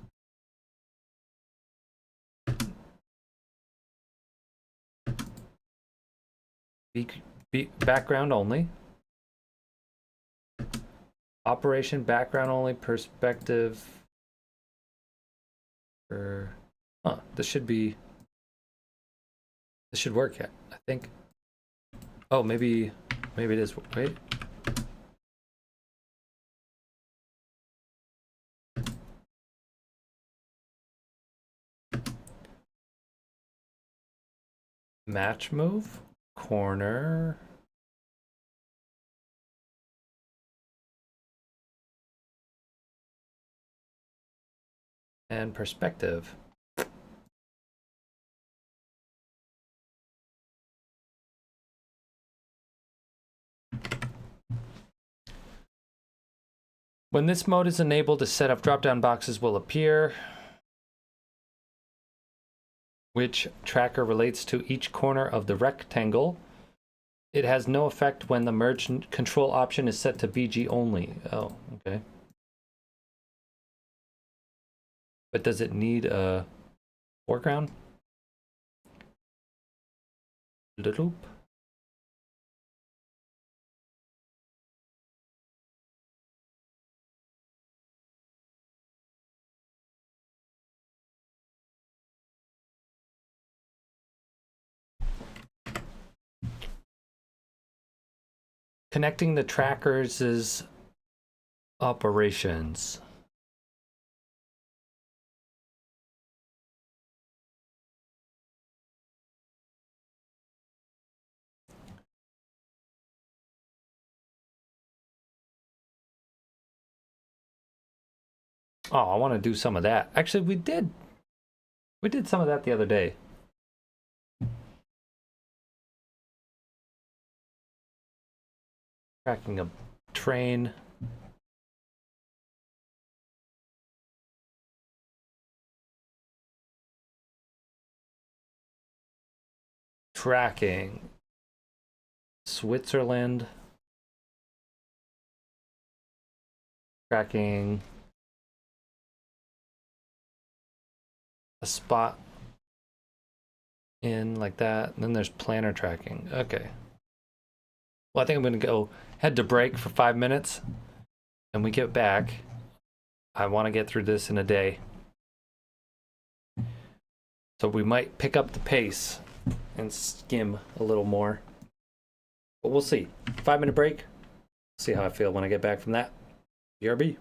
background only. Operation background only, perspective. This should work yet, I think. Oh, maybe it is. Wait. Match move, corner. And perspective. When this mode is enabled, a set of drop-down boxes will appear, which tracker relates to each corner of the rectangle. It has no effect when the merge control option is set to VG only. Oh, okay. But does it need a foreground? Loop. Connecting the trackers' operations. Oh, I want to do some of that. Actually, we did some of that the other day. Tracking a train. Tracking Switzerland. Tracking a spot in like that. And then there's planner tracking. Okay. Well, I think I'm going to go head to break for 5 minutes. And we get back. I want to get through this in a day. So we might pick up the pace and skim a little more. But we'll see. 5-minute break. See how I feel when I get back from that. BRB.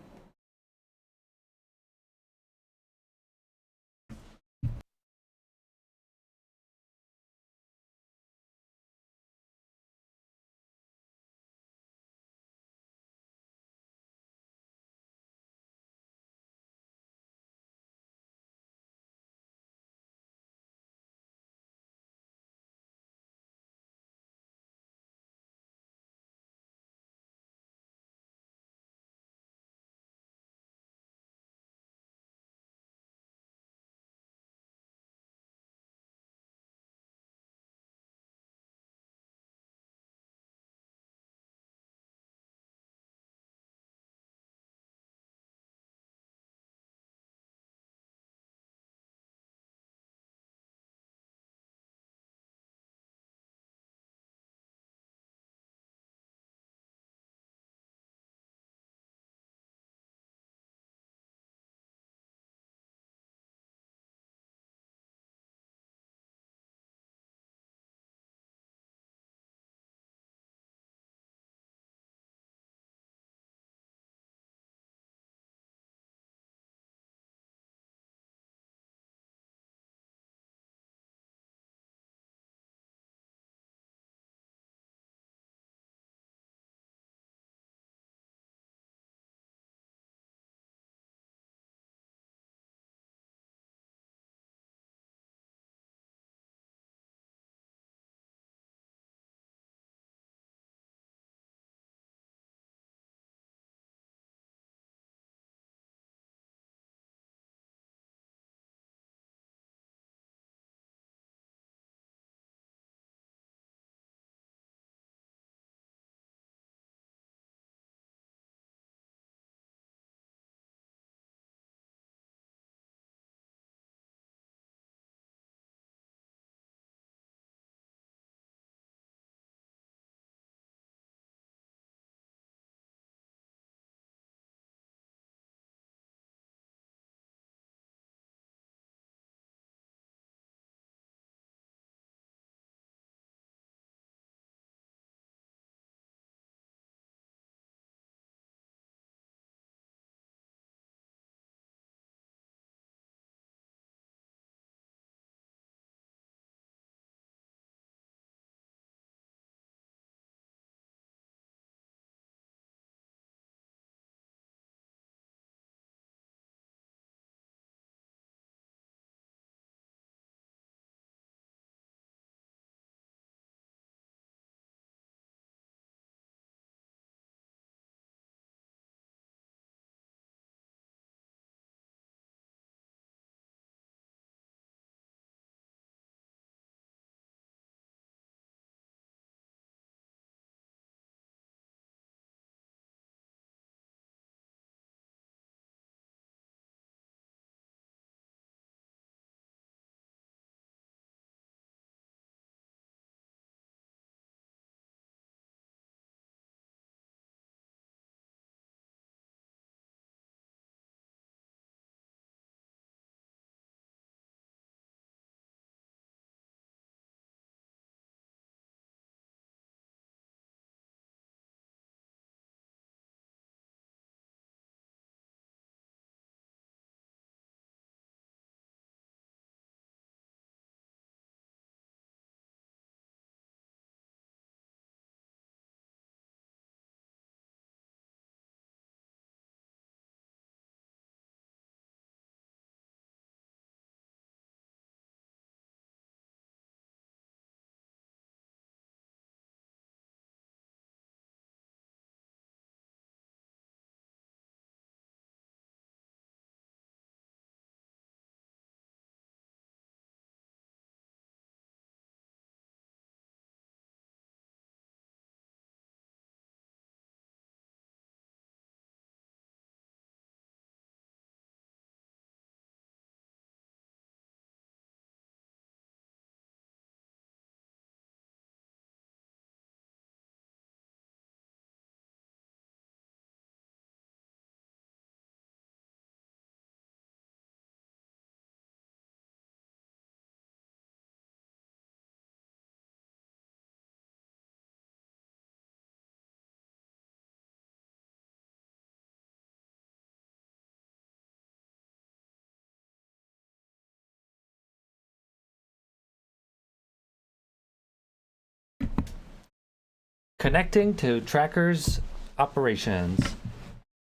Connecting to trackers operations.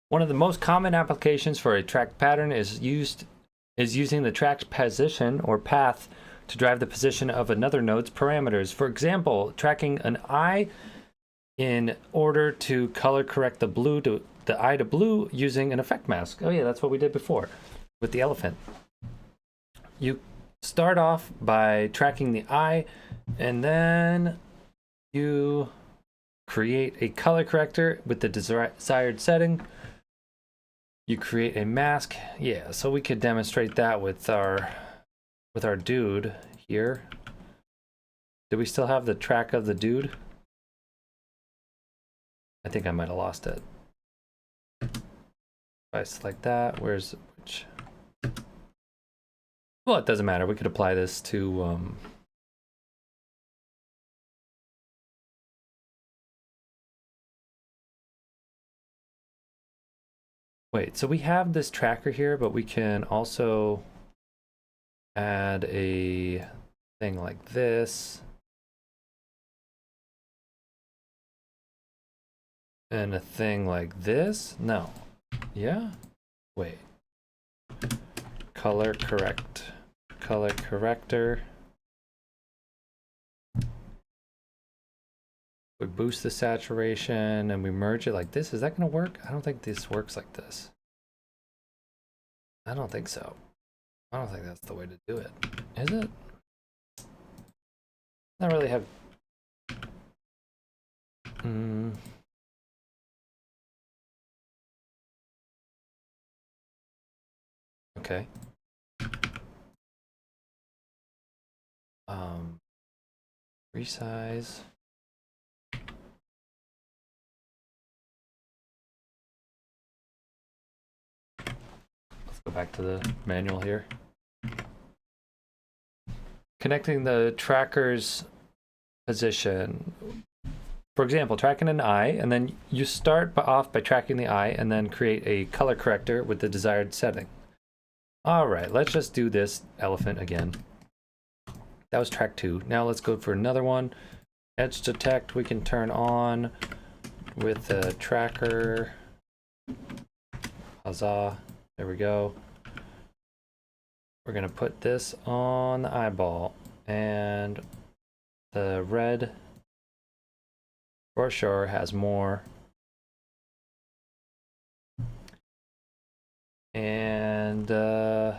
One of the most common applications for a track pattern is using the track's position or path to drive the position of another node's parameters. For example, tracking an eye in order to color correct the eye to blue using an effect mask. Oh yeah, that's what we did before with the elephant. You start off by tracking the eye, and then you create a color corrector with the desired setting. You create a mask. Yeah, so we could demonstrate that with our dude here. Do we still have the track of the dude? I think I might have lost it. If I select that, where's which? Well, it doesn't matter. We could apply this to wait, so we have this tracker here, but we can also add a thing like this. And a thing like this? No. Yeah? Wait. Color corrector. We boost the saturation and we merge it like this. Is that gonna work? I don't think this works like this. I don't think so. I don't think that's the way to do it. Is it? I don't really have... Okay. Resize. Let's go back to the manual here. Connecting the tracker's position. For example, tracking an eye, and then you start off by tracking the eye and then create a color corrector with the desired setting. All right, let's just do this elephant again. That was track 2. Now let's go for another one. Edge detect, we can turn on with the tracker. Huzzah, there we go. We're gonna put this on the eyeball, and the red for sure has more. And okay,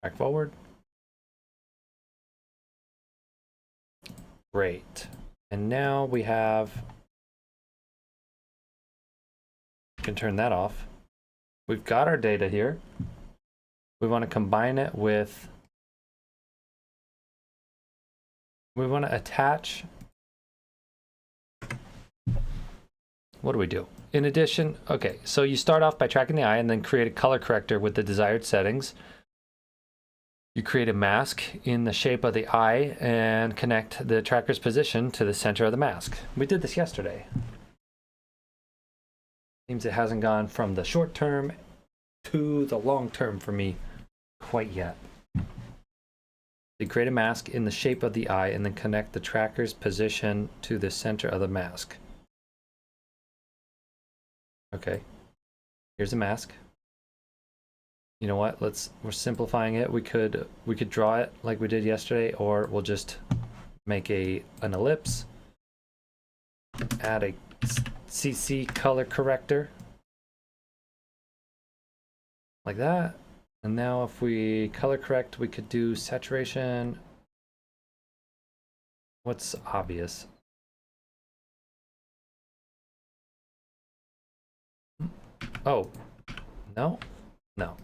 back forward. Great. And now we have, you can turn that off. We've got our data here. We want to combine it with, we want to attach, what do we do? In addition, okay, so you start off by tracking the eye and then create a color corrector with the desired settings. You create a mask in the shape of the eye and connect the tracker's position to the center of the mask. We did this yesterday. Seems it hasn't gone from the short term to the long term for me quite yet. You create a mask in the shape of the eye and then connect the tracker's position to the center of the mask. Okay, here's a mask. You know what? We're simplifying it. We could draw it like we did yesterday, or we'll just make an ellipse. Add a CC color corrector. Like that. And now if we color correct, we could do saturation. What's obvious? Oh, no, no.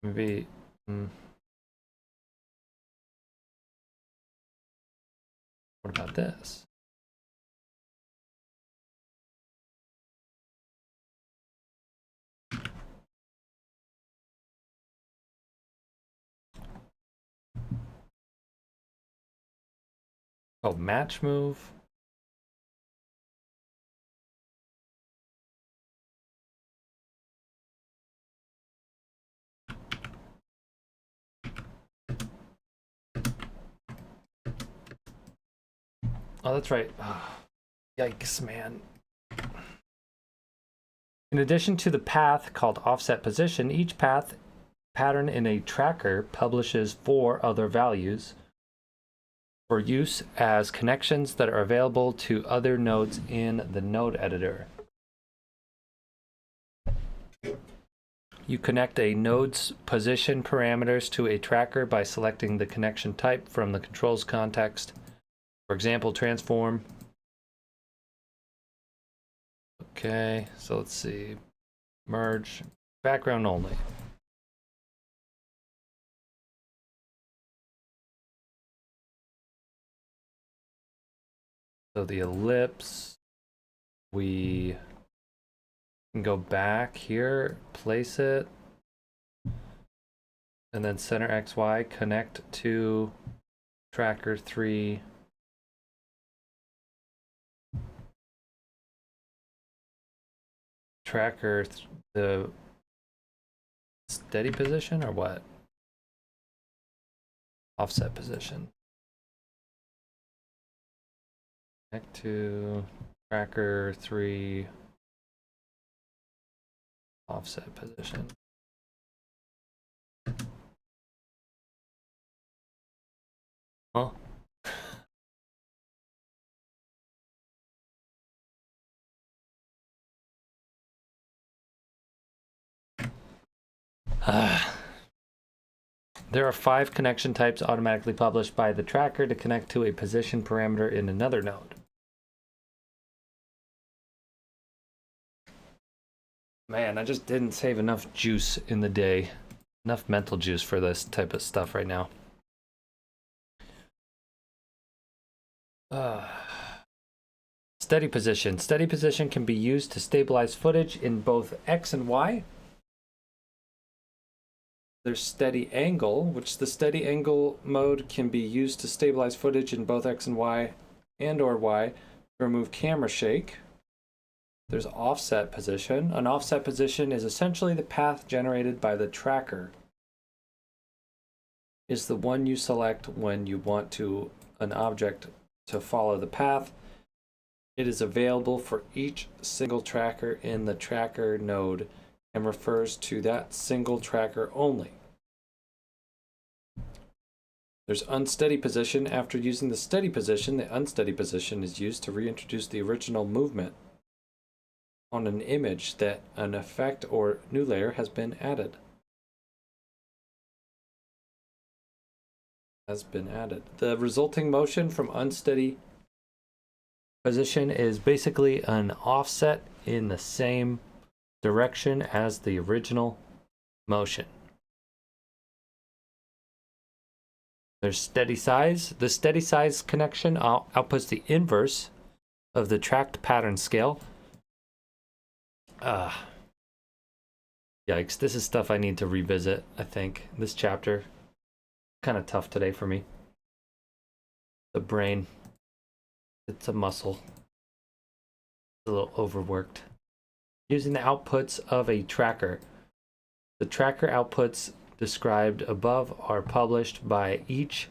Maybe, what about this? Oh, match move. Oh, that's right. Yikes, man. In addition to the path called offset position, each path pattern in a tracker publishes 4 other values for use as connections that are available to other nodes in the node editor. You connect a node's position parameters to a tracker by selecting the connection type from the controls context. For example, transform. Okay, so let's see. Merge, background only. So the ellipse, we can go back here, place it, and then center XY, connect to tracker 3. Tracker, the steady position or what? Offset position. Connect to tracker 3 offset position. Huh? There are 5 connection types automatically published by the tracker to connect to a position parameter in another node. Man, I just didn't save enough juice in the day. Enough mental juice for this type of stuff right now. Steady position. Steady position can be used to stabilize footage in both X and Y. There's steady angle, which the steady angle mode can be used to stabilize footage in both X and Y or Y to remove camera shake. There's offset position. An offset position is essentially the path generated by the tracker. Is the one you select when you want an object to follow the path. It is available for each single tracker in the tracker node and refers to that single tracker only. There's unsteady position. After using the steady position, the unsteady position is used to reintroduce the original movement on an image that an effect or new layer has been added. The resulting motion from unsteady position is basically an offset in the same direction as the original motion. There's steady size. The steady size connection outputs the inverse of the tracked pattern scale. Yikes, this is stuff I need to revisit, I think. This chapter, kind of tough today for me. The brain, it's a muscle. It's a little overworked. Using the outputs of a tracker. The tracker outputs described above are published by each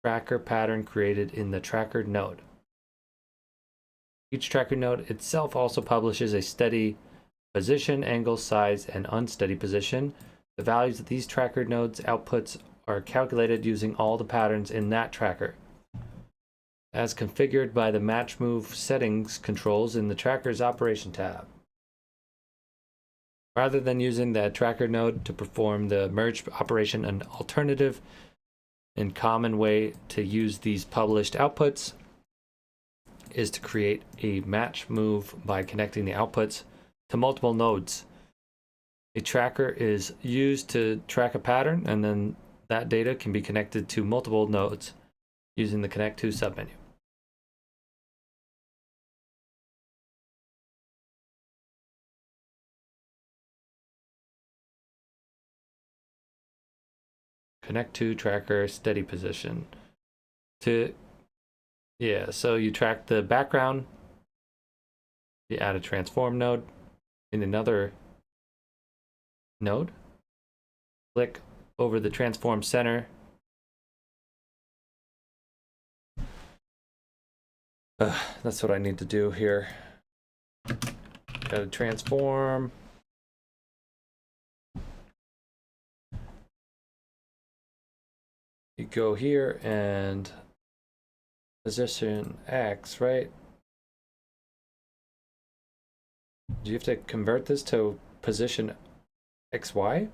tracker pattern created in the tracker node. Each tracker node itself also publishes a steady position, angle, size, and unsteady position. The values of these tracker nodes' outputs are calculated using all the patterns in that tracker, as configured by the match move settings controls in the tracker's operation tab. Rather than using the tracker node to perform the merge operation, an alternative and common way to use these published outputs is to create a match move by connecting the outputs to multiple nodes. A tracker is used to track a pattern, and then that data can be connected to multiple nodes using the Connect To submenu. Connect To tracker steady position. So you track the background, you add a transform node in another node, click over the transform center, That's what I need to do here. Gotta transform. You go here and position X, right? Do you have to convert this to position XY?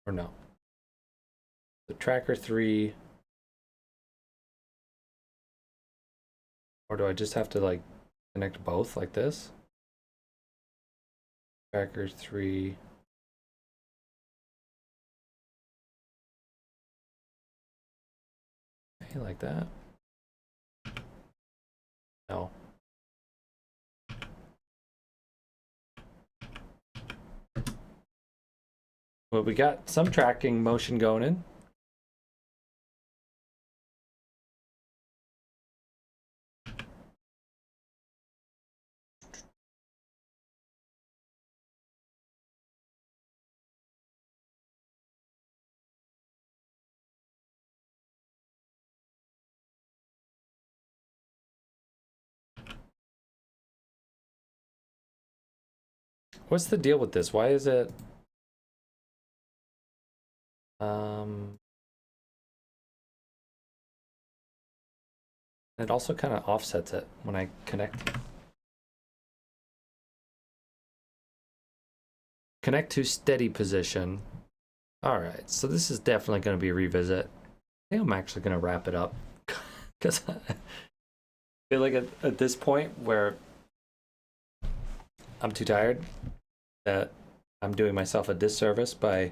Or no? The tracker 3. Or do I just have to like connect both like this? Tracker 3. Okay, like that. No. Well, we got some tracking motion going in. What's the deal with this? Why is it it also kind of offsets it when I connect. Connect to steady position. All right, so this is definitely going to be a revisit. I think I'm actually going to wrap it up because I feel like at this point where I'm too tired that I'm doing myself a disservice by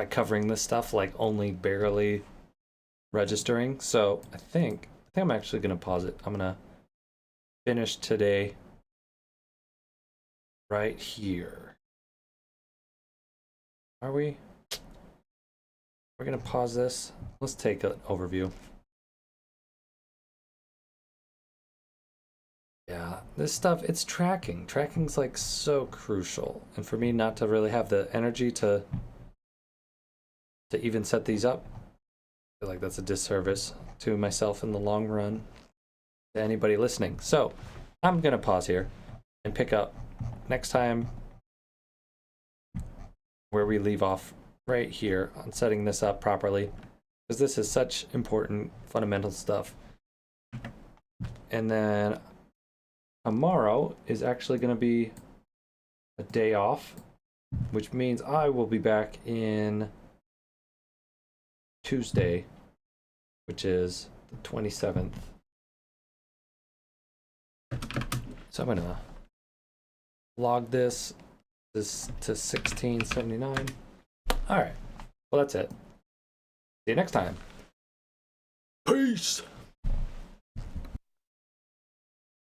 covering this stuff, like only barely registering. So I think I'm actually going to pause it. I'm going to finish today right here. Are we? We're going to pause this. Let's take an overview. Yeah, this stuff, it's tracking. Tracking's like so crucial. And for me not to really have the energy to even set these up, I feel like that's a disservice to myself in the long run, to anybody listening. So I'm gonna pause here and pick up next time where we leave off right here on setting this up properly, because this is such important fundamental stuff. And then tomorrow is actually going to be a day off, which means I will be back in Tuesday, which is the 27th. So I'm going to log this to 1679. All right. Well, that's it. See you next time. Peace.